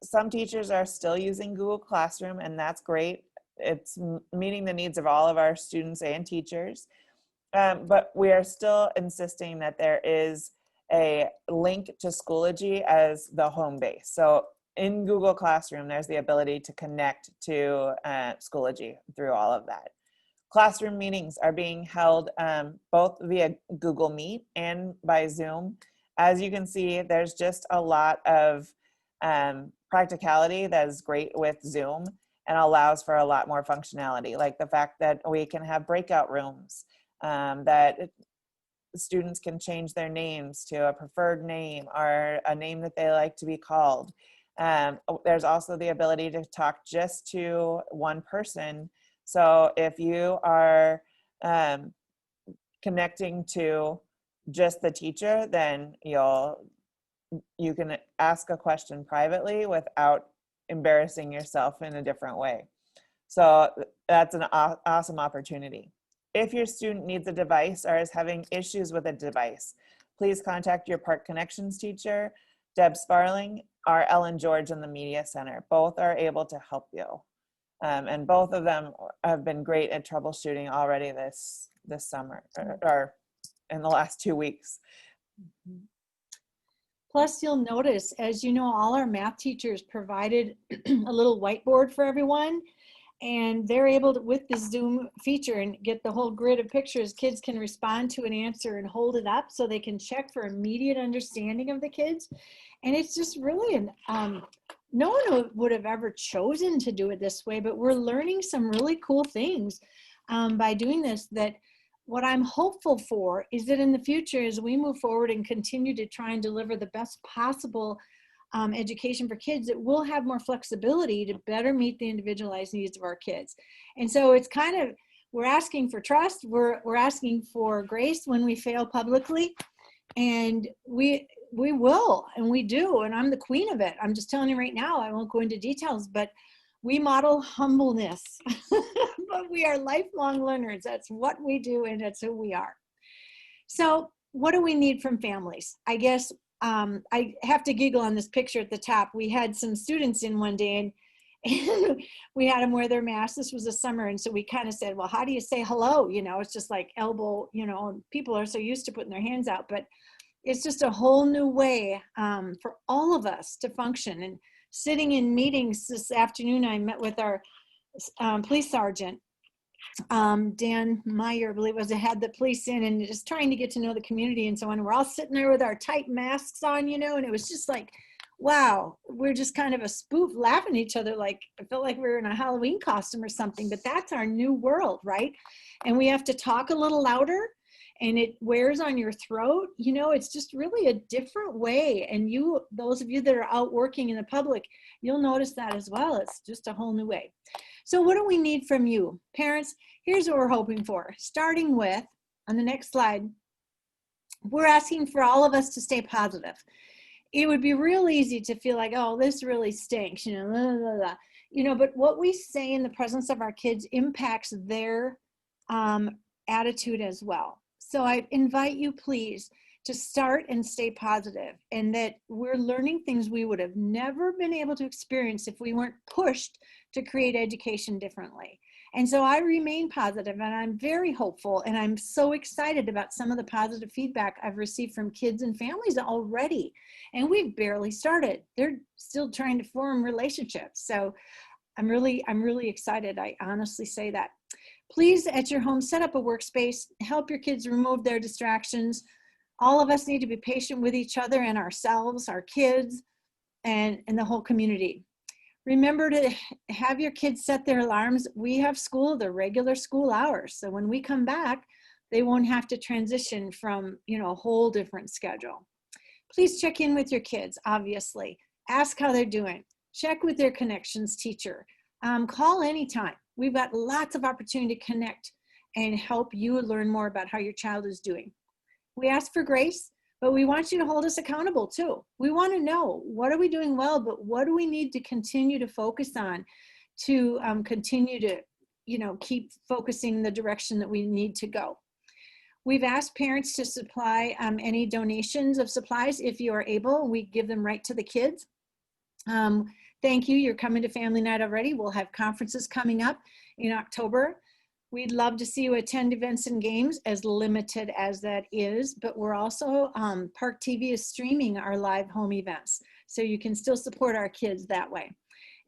Some teachers are still using Google Classroom, and that's great. It's meeting the needs of all of our students and teachers. But we are still insisting that there is a link to Schoology as the home base. So in Google Classroom, there's the ability to connect to Schoology through all of that. Classroom meetings are being held both via Google Meet and by Zoom. As you can see, there's just a lot of practicality that is great with Zoom and allows for a lot more functionality, like the fact that we can have breakout rooms, that students can change their names to a preferred name or a name that they like to be called. There's also the ability to talk just to one person. So if you are connecting to just the teacher, then you can ask a question privately without embarrassing yourself in a different way. So that's an awesome opportunity. If your student needs a device or is having issues with a device, please contact your Park Connections teacher, Deb Sparling, or Ellen George in the Media Center. Both are able to help you. And both of them have been great at troubleshooting already this summer, or in the last 2 weeks. Plus, you'll notice, as you know, all our math teachers provided a little whiteboard for everyone, and they're able to, with the Zoom feature, and get the whole grid of pictures. Kids can respond to an answer and hold it up so they can check for immediate understanding of the kids. And it's just really no one would have ever chosen to do it this way, but we're learning some really cool things by doing this. That what I'm hopeful for is that in the future, as we move forward and continue to try and deliver the best possible education for kids, that we'll have more flexibility to better meet the individualized needs of our kids. And so it's kind of, we're asking for trust, we're asking for grace when we fail publicly, and we will, and we do, and I'm the queen of it. I'm just telling you right now, I won't go into details, but we model humbleness. But we are lifelong learners. That's what we do, and that's who we are. So what do we need from families? I guess I have to giggle on this picture at the top. We had some students in one day, and we had them wear their masks. This was a summer. And so we kind of said, well, how do you say hello? You know, it's just like elbow, you know, and people are so used to putting their hands out, but it's just a whole new way for all of us to function. And sitting in meetings this afternoon, I met with our police sergeant, Dan Meyer, I believe was, had the police in, and just trying to get to know the community and so on. We're all sitting there with our tight masks on, you know, and it was just like, wow, we're just kind of a spoof laughing at each other. Like, I felt like we were in a Halloween costume or something, but that's our new world, right? And we have to talk a little louder, and it wears on your throat. You know, it's just really a different way. And you, those of you that are out working in the public, you'll notice that as well. It's just a whole new way. So what do we need from you? Parents, here's what we're hoping for. Starting with, on the next slide, we're asking for all of us to stay positive. It would be real easy to feel like, oh, this really stinks, you know, blah, blah, blah. You know, but what we say in the presence of our kids impacts their attitude as well. So I invite you, please, to start and stay positive, and that we're learning things we would have never been able to experience if we weren't pushed to create education differently. And so I remain positive, and I'm very hopeful, and I'm so excited about some of the positive feedback I've received from kids and families already. And we've barely started. They're still trying to form relationships. So I'm really excited. I honestly say that. Please, at your home, set up a workspace, help your kids remove their distractions. All of us need to be patient with each other and ourselves, our kids, and the whole community. Remember to have your kids set their alarms. We have school, the regular school hours. So when we come back, they won't have to transition from, you know, a whole different schedule. Please check in with your kids, obviously. Ask how they're doing. Check with their connections teacher. Call anytime. We've got lots of opportunity to connect and help you learn more about how your child is doing. We ask for grace, but we want you to hold us accountable too. We want to know, what are we doing well, but what do we need to continue to focus on to continue to, you know, keep focusing the direction that we need to go. We've asked parents to supply any donations of supplies if you are able. We give them right to the kids. Thank you. You're coming to family night already. We'll have conferences coming up in October. We'd love to see you attend events and games, as limited as that is, but we're also, Park TV is streaming our live home events, so you can still support our kids that way.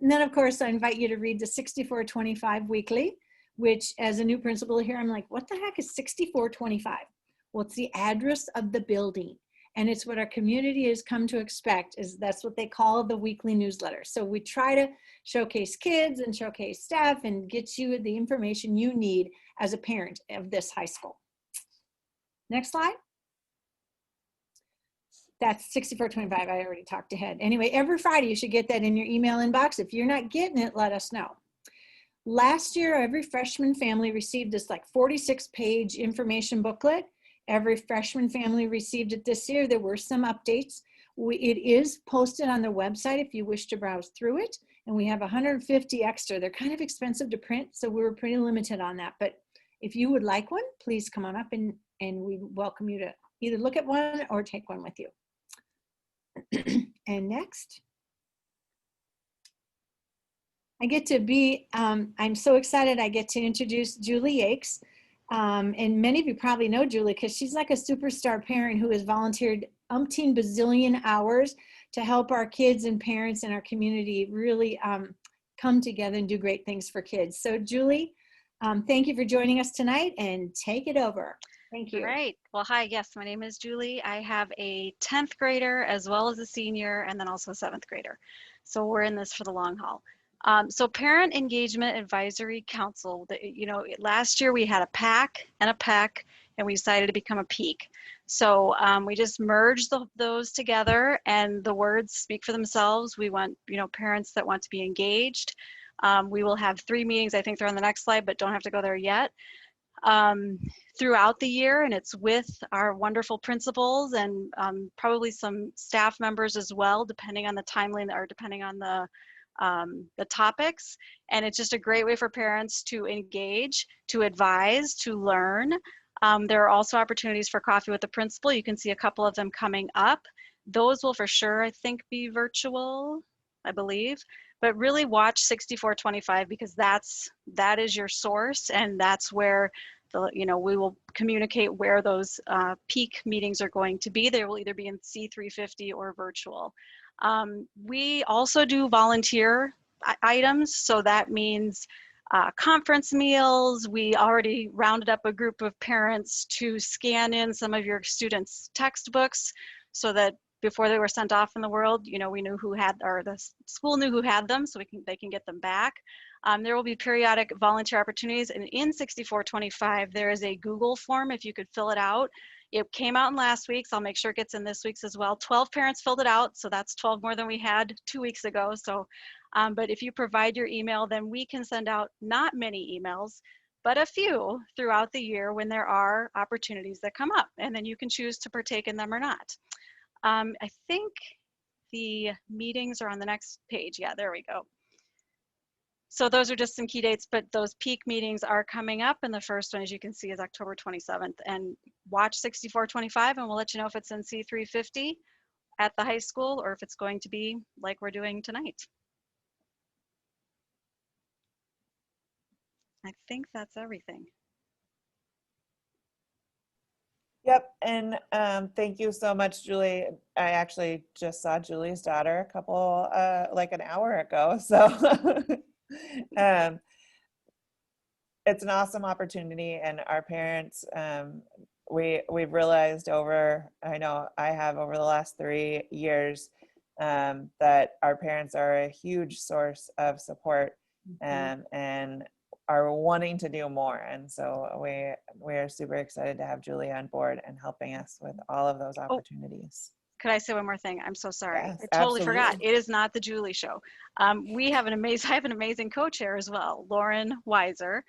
And then, of course, I invite you to read the 6425 Weekly, which, as a new principal here, I'm like, what the heck is 6425? Well, it's the address of the building. And it's what our community has come to expect, is that's what they call the weekly newsletter. So we try to showcase kids and showcase staff and get you the information you need as a parent of this high school. Next slide. That's 6425, I already talked ahead. Anyway, every Friday you should get that in your email inbox. If you're not getting it, let us know. Last year, every freshman family received this like 46-page information booklet. Every freshman family received it this year. There were some updates. It is posted on the website if you wish to browse through it. And we have 150 extra. They're kind of expensive to print, so we were pretty limited on that. But if you would like one, please come on up and we welcome you to either look at one or take one with you. And next. I get to be, I'm so excited I get to introduce Julie Yakes. And many of you probably know Julie because she's like a superstar parent who has volunteered umpteen bazillion hours to help our kids and parents in our community really come together and do great things for kids. So Julie, thank you for joining us tonight, and take it over. Thank you. All right. Well, hi. Yes, my name is Julie. I have a 10th grader as well as a senior, and then also a 7th grader. So we're in this for the long haul. So Parent Engagement Advisory Council, you know, last year we had a PAC and a PEC, and we decided to become a PEAK. So we just merged those together, and the words speak for themselves. We want, you know, parents that want to be engaged. We will have 3 meetings. I think they're on the next slide, but don't have to go there yet. Throughout the year, and it's with our wonderful principals and probably some staff members as well, depending on the timeline or depending on the topics. And it's just a great way for parents to engage, to advise, to learn. There are also opportunities for coffee with the principal. You can see a couple of them coming up. Those will for sure, I think, be virtual, I believe. But really watch 6425 because that is your source, and that's where we will communicate where those peak meetings are going to be. They will either be in C350 or virtual. We also do volunteer items, so that means conference meals. We already rounded up a group of parents to scan in some of your students' textbooks so that before they were sent off in the world, we knew who had, or the school knew who had them, so they can get them back. There will be periodic volunteer opportunities, and in 6425, there is a Google form if you could fill it out. It came out in last week's, I'll make sure it gets in this week's as well. 12 parents filled it out, so that's 12 more than we had 2 weeks ago. So, but if you provide your email, then we can send out not many emails, but a few throughout the year when there are opportunities that come up, and then you can choose to partake in them or not. I think the meetings are on the next page. Yeah, there we go. So those are just some key dates, but those peak meetings are coming up, and the first one, as you can see, is October 27th. And watch 6425, and we'll let you know if it's in C350 at the high school or if it's going to be like we're doing tonight. I think that's everything. Yep, and thank you so much, Julie. I actually just saw Julie's daughter like an hour ago, so it's an awesome opportunity, and our parents, we've realized I know I have over the last 3 years, that our parents are a huge source of support, and are wanting to do more. And so we are super excited to have Julie on board and helping us with all of those opportunities. Could I say one more thing? I'm so sorry. Yes, I totally absolutely. forgot. It is not the Julie show. We have I have an amazing co-chair as well, Lauren Weiser.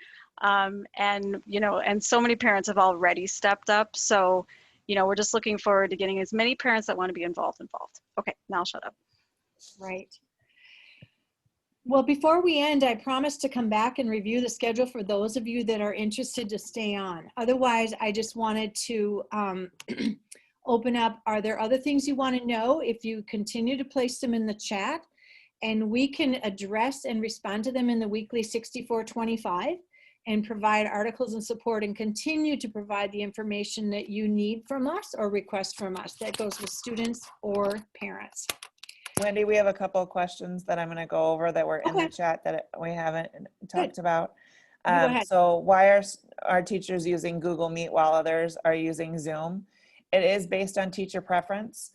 And so many parents have already stepped up. So, we're just looking forward to getting as many parents that want to be involved. Okay, now I'll shut up. Right. Well, before we end, I promised to come back and review the schedule for those of you that are interested to stay on. Otherwise, I just wanted to open up. Are there other things you want to know? If you continue to place them in the chat, and we can address and respond to them in the weekly 6425 and provide articles and support and continue to provide the information that you need from us or request from us. That goes with students or parents. Wendy, we have a couple of questions that I'm going to go over that were in the chat that we haven't talked about. Go ahead. So why are our teachers using Google Meet while others are using Zoom? It is based on teacher preference.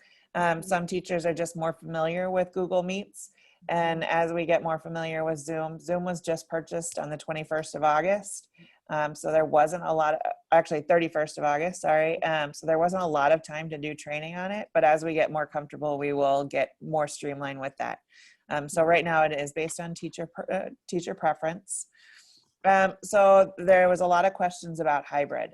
Some teachers are just more familiar with Google Meets. And as we get more familiar with Zoom was just purchased on the 21st of August. So there wasn't a lot of, actually 31st of August, sorry. So there wasn't a lot of time to do training on it, but as we get more comfortable, we will get more streamlined with that. So right now it is based on teacher preference. So there was a lot of questions about hybrid.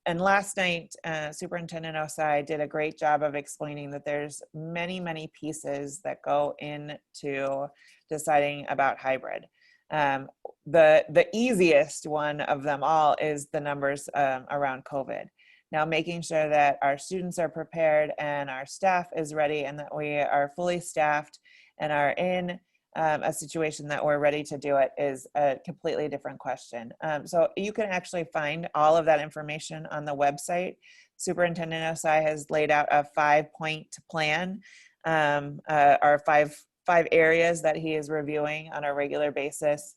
And last night, Superintendent Osai did a great job of explaining that there's many, many pieces that go into deciding about hybrid. The easiest one of them all is the numbers around COVID. Now, making sure that our students are prepared and our staff is ready and that we are fully staffed and are in a situation that we're ready to do it is a completely different question. So you can actually find all of that information on the website. Superintendent Osai has laid out a 5-point plan, or five areas that he is reviewing on a regular basis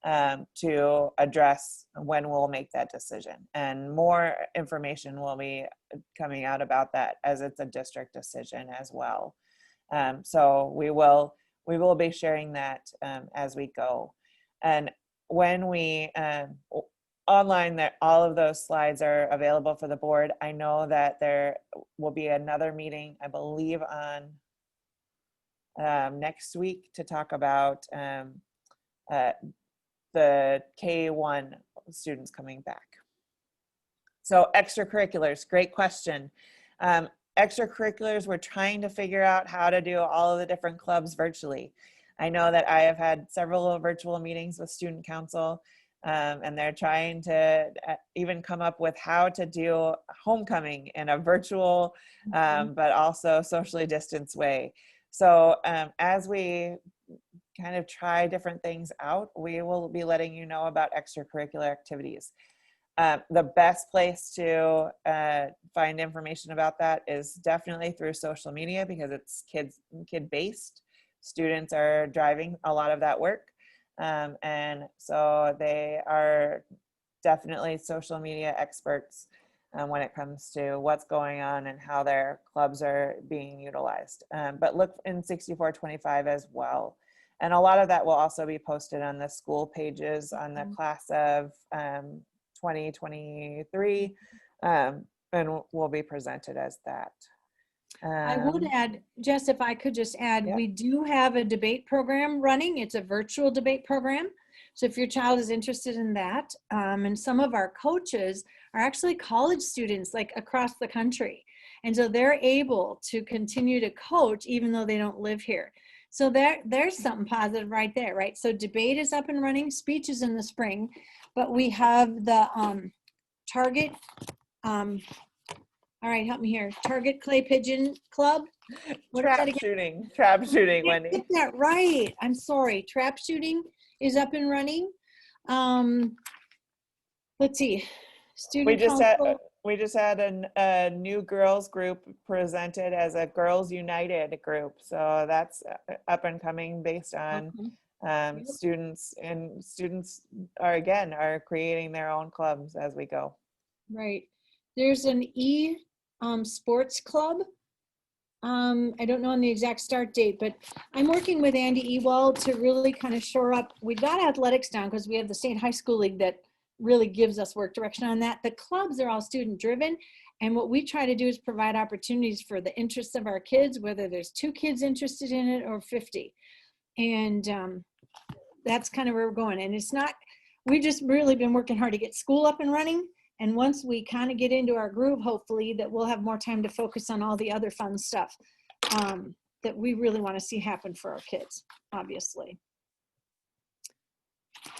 to address when we'll make that decision. And more information will be coming out about that as it's a district decision as well. So we will be sharing that as we go. And when we online, that all of those slides are available for the board. I know that there will be another meeting, I believe on next week to talk about the K-1 students coming back. So extracurriculars, great question. Extracurriculars, we're trying to figure out how to do all of the different clubs virtually. I know that I have had several virtual meetings with student council. And they're trying to even come up with how to do homecoming in a virtual, but also socially distanced way. So as we kind of try different things out, we will be letting you know about extracurricular activities. The best place to find information about that is definitely through social media, because it's kid-based. Students are driving a lot of that work. And so they are definitely social media experts when it comes to what's going on and how their clubs are being utilized. But look in 6425 as well. And a lot of that will also be posted on the school pages on the class of 2023, and will be presented as that. I would add, Jess, if I could just add, Yep. we do have a debate program running. It's a virtual debate program. So if your child is interested in that, and some of our coaches are actually college students like across the country. And so they're able to continue to coach even though they don't live here. So there's something positive right there, right? So debate is up and running, speech is in the spring, but we have the Target, all right, help me here. Target Clay Pigeon Club. What is that again? Trap shooting, I Wendy. get that right. I'm sorry. Trap shooting is up and running. Let's see. Student council. We just had a new girls group presented as a Girls United group. So that's up and coming based on students, and students are creating their own clubs as we go. Right. There's an sports club. I don't know on the exact start date, but I'm working with Andy Ewald to really kind of shore up. We got athletics down because we have the state high school league that really gives us work direction on that. The clubs are all student driven. And what we try to do is provide opportunities for the interests of our kids, whether there's 2 kids interested in it or 50. And that's kind of where we're going. And it's not, we've just really been working hard to get school up and running. And once we kind of get into our groove, hopefully that we'll have more time to focus on all the other fun stuff that we really want to see happen for our kids, obviously.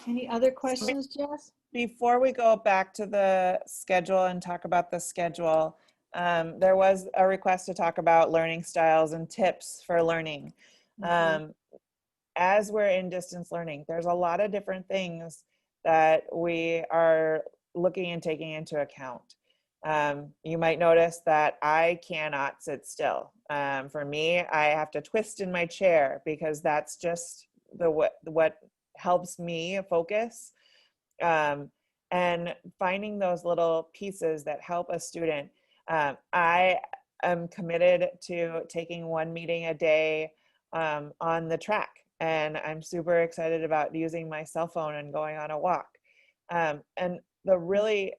Any other questions, Jess? Before we go back to the schedule and talk about the schedule, there was a request to talk about learning styles and tips for learning. As we're in distance learning, there's a lot of different things that we are looking and taking into account. You might notice that I cannot sit still. For me, I have to twist in my chair because that's just what helps me focus. And finding those little pieces that help a student. I am committed to taking 1 meeting a day on the track, and I'm super excited about using my cell phone and going on a walk. And the really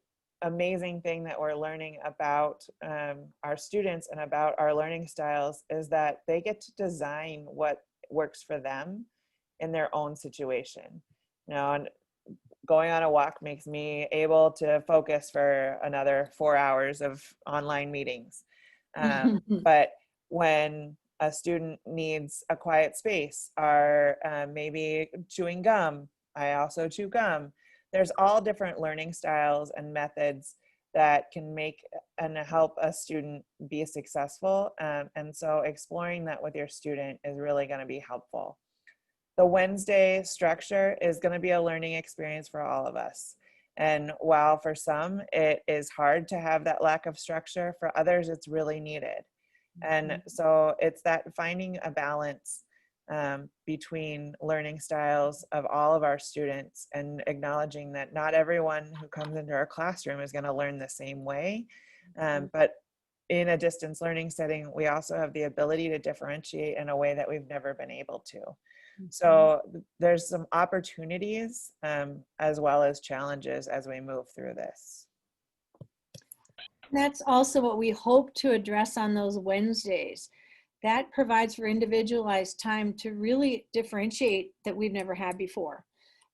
amazing thing that we're learning about our students and about our learning styles is that they get to design what works for them in their own situation. You know, and going on a walk makes me able to focus for another 4 hours of online meetings. But when a student needs a quiet space or maybe chewing gum, I also chew gum. There's all different learning styles and methods that can make and help a student be successful. And so exploring that with your student is really going to be helpful. The Wednesday structure is going to be a learning experience for all of us. And while for some it is hard to have that lack of structure, for others it's really needed. And so it's that finding a balance between learning styles of all of our students and acknowledging that not everyone who comes into our classroom is going to learn the same way. But in a distance learning setting, we also have the ability to differentiate in a way that we've never been able to. So there's some opportunities as well as challenges as we move through this. That's also what we hope to address on those Wednesdays. That provides for individualized time to really differentiate that we've never had before.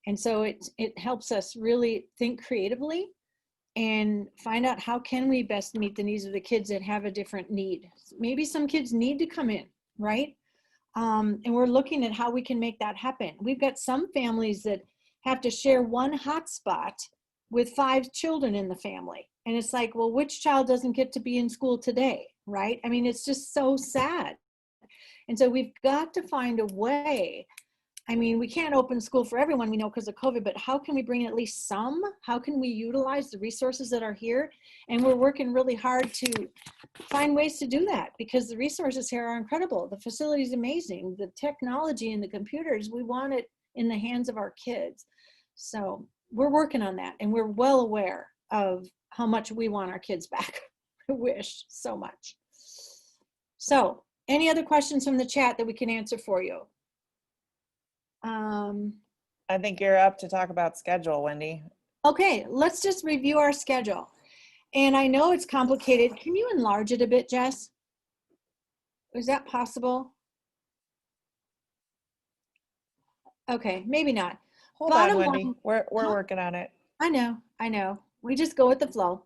And so it helps us really think creatively and find out how can we best meet the needs of the kids that have a different need. Maybe some kids need to come in, right? And we're looking at how we can make that happen. We've got some families that have to share one hotspot with 5 children in the family. And it's like, well, which child doesn't get to be in school today, right? I mean, it's just so sad. And so we've got to find a way. I mean, we can't open school for everyone, we know, because of COVID, but how can we bring at least some? How can we utilize the resources that are here? And we're working really hard to find ways to do that, because the resources here are incredible. The facility is amazing. The technology and the computers, we want it in the hands of our kids. So we're working on that, and we're well aware of how much we want our kids back. I wish so much. So any other questions from the chat that we can answer for you? I think you're up to talk about schedule, Wendy. Okay, let's just review our schedule. And I know it's complicated. Can you enlarge it a bit, Jess? Is that possible? Okay, maybe not. Hold Bottom on, Wendy. line- We're working on it. I know. We just go with the flow.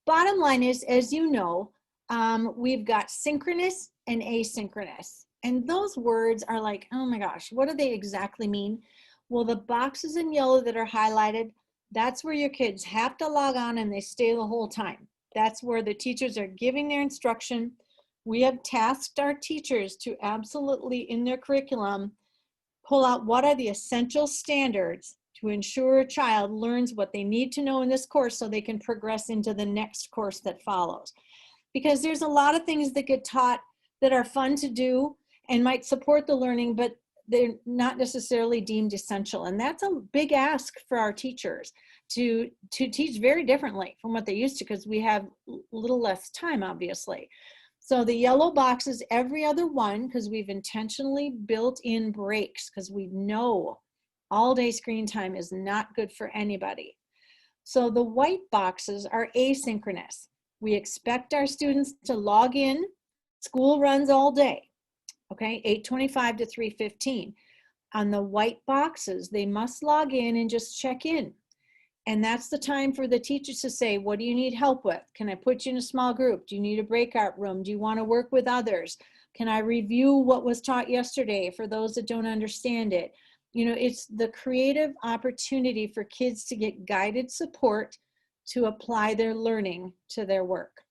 Bottom line is, as you know, we've got synchronous and asynchronous. And those words are like, oh my gosh, what do they exactly mean? Well, the boxes in yellow that are highlighted, that's where your kids have to log on and they stay the whole time. That's where the teachers are giving their instruction. We have tasked our teachers to absolutely, in their curriculum, pull out what are the essential standards to ensure a child learns what they need to know in this course so they can progress into the next course that follows. Because there's a lot of things that get taught that are fun to do and might support the learning, but they're not necessarily deemed essential. And that's a big ask for our teachers to teach very differently from what they used to, because we have a little less time, obviously. So the yellow box is every other one, because we've intentionally built in breaks, because we know all day screen time is not good for anybody. So the white boxes are asynchronous. We expect our students to log in. School runs all day, okay, 8:25 to 3:15. On the white boxes, they must log in and just check in. And that's the time for the teachers to say, what do you need help with? Can I put you in a small group? Do you need a breakout room? Do you want to work with others? Can I review what was taught yesterday for those that don't understand it? You know, it's the creative opportunity for kids to get guided support to apply their learning to their work.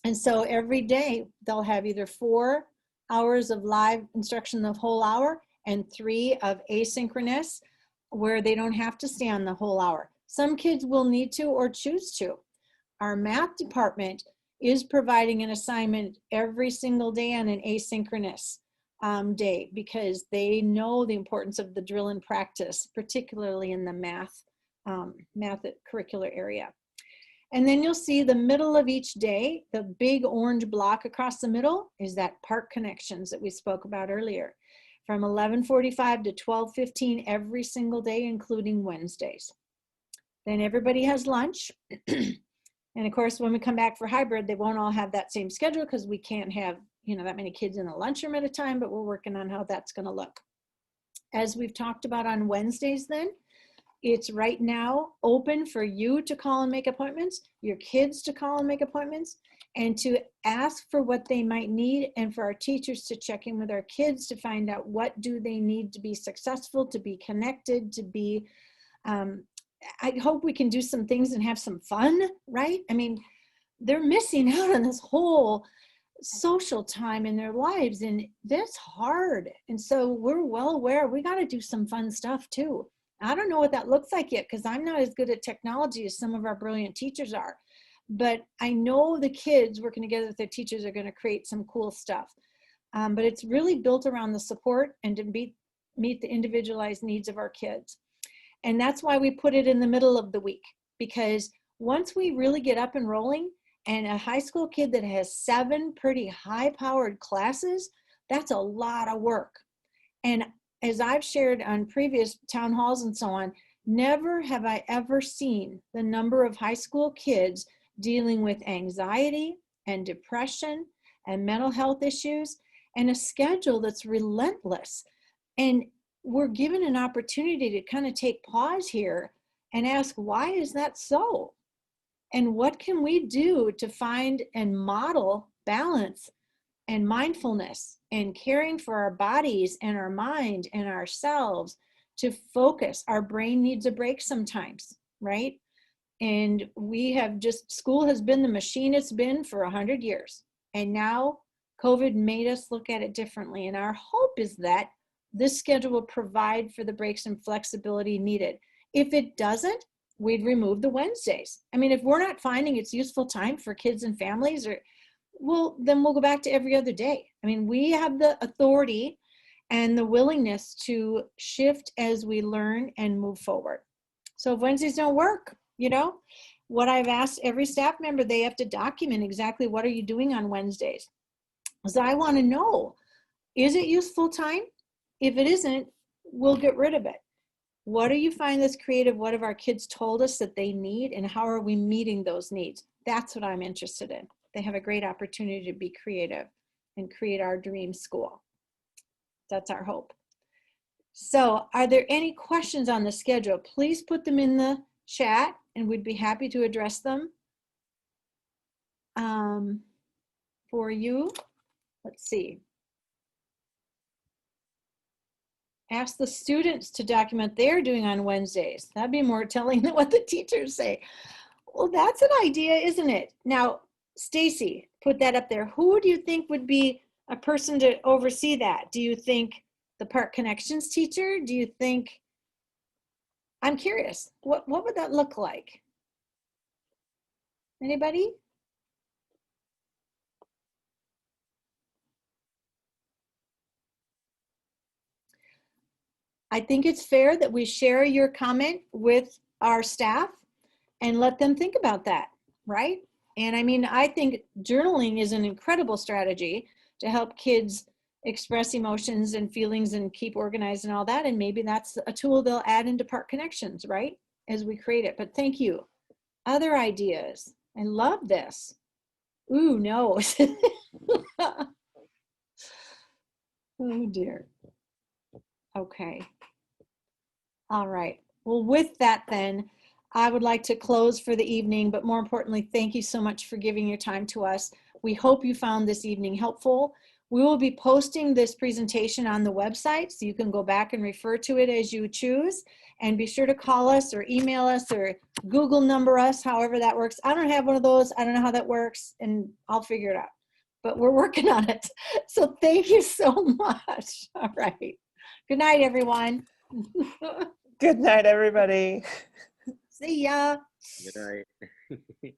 And so every day they'll have either 4 hours of live instruction the whole hour and 3 of asynchronous, where they don't have to stay on the whole hour. Some kids will need to or choose to. Our math department is providing an assignment every single day on an asynchronous day, because they know the importance of the drill and practice, particularly in the math curricular area. And then you'll see the middle of each day, the big orange block across the middle is that park connections that we spoke about earlier, from 11:45 to 12:15 every single day, including Wednesdays. Then everybody has lunch. And of course, when we come back for hybrid, they won't all have that same schedule, because we can't have, you know, that many kids in the lunchroom at a time, but we're working on how that's going to look. As we've talked about on Wednesdays, then, it's right now open for you to call and make appointments, your kids to call and make appointments, and to ask for what they might need, and for our teachers to check in with our kids to find out what do they need to be successful, to be connected, to be, I hope we can do some things and have some fun, right? I mean, they're missing out on this whole social time in their lives, and that's hard. And so we're well aware we got to do some fun stuff too. I don't know what that looks like yet, because I'm not as good at technology as some of our brilliant teachers are. But I know the kids working together with their teachers are going to create some cool stuff. But it's really built around the support and to meet the individualized needs of our kids. And that's why we put it in the middle of the week, because once we really get up and rolling, and a high school kid that has 7 pretty high-powered classes, that's a lot of work. And as I've shared on previous town halls and so on, never have I ever seen the number of high school kids dealing with anxiety and depression and mental health issues, and a schedule that's relentless. And we're given an opportunity to kind of take pause here and ask, why is that so? And what can we do to find and model balance and mindfulness and caring for our bodies and our mind and ourselves to focus. Our brain needs a break sometimes, right? And we have just, school has been the machine it's been for 100 years. And now COVID made us look at it differently. And our hope is that this schedule will provide for the breaks and flexibility needed. If it doesn't, we'd remove the Wednesdays. I mean, if we're not finding it's useful time for kids and families, or then we'll go back to every other day. I mean, we have the authority and the willingness to shift as we learn and move forward. So if Wednesdays don't work, you know, what I've asked every staff member, they have to document exactly what are you doing on Wednesdays. Because I want to know, is it useful time? If it isn't, we'll get rid of it. What do you find that's creative? What have our kids told us that they need, and how are we meeting those needs? That's what I'm interested in. They have a great opportunity to be creative and create our dream school. That's our hope. So are there any questions on the schedule? Please put them in the chat and we'd be happy to address them for you. Let's see. Ask the students to document they're doing on Wednesdays. That'd be more telling than what the teachers say. Well, that's an idea, isn't it? Now, Stacy, put that up there. Who do you think would be a person to oversee that? Do you think the Park Connections teacher? Do you think, I'm curious, what would that look like? Anybody? I think it's fair that we share your comment with our staff and let them think about that, right? And I mean, I think journaling is an incredible strategy to help kids express emotions and feelings and keep organized and all that. And maybe that's a tool they'll add into Park Connections, right? As we create it. But thank you. Other ideas? I love this. Ooh, no. Oh dear. Okay. All right. Well, with that then, I would like to close for the evening, but more importantly, thank you so much for giving your time to us. We hope you found this evening helpful. We will be posting this presentation on the website, so you can go back and refer to it as you choose. And be sure to call us or email us or Google number us, however that works. I don't have one of those. I don't know how that works, and I'll figure it out. But we're working on it. So thank you so much. All right. Good night, everyone. Good night, everybody. See ya. Good night.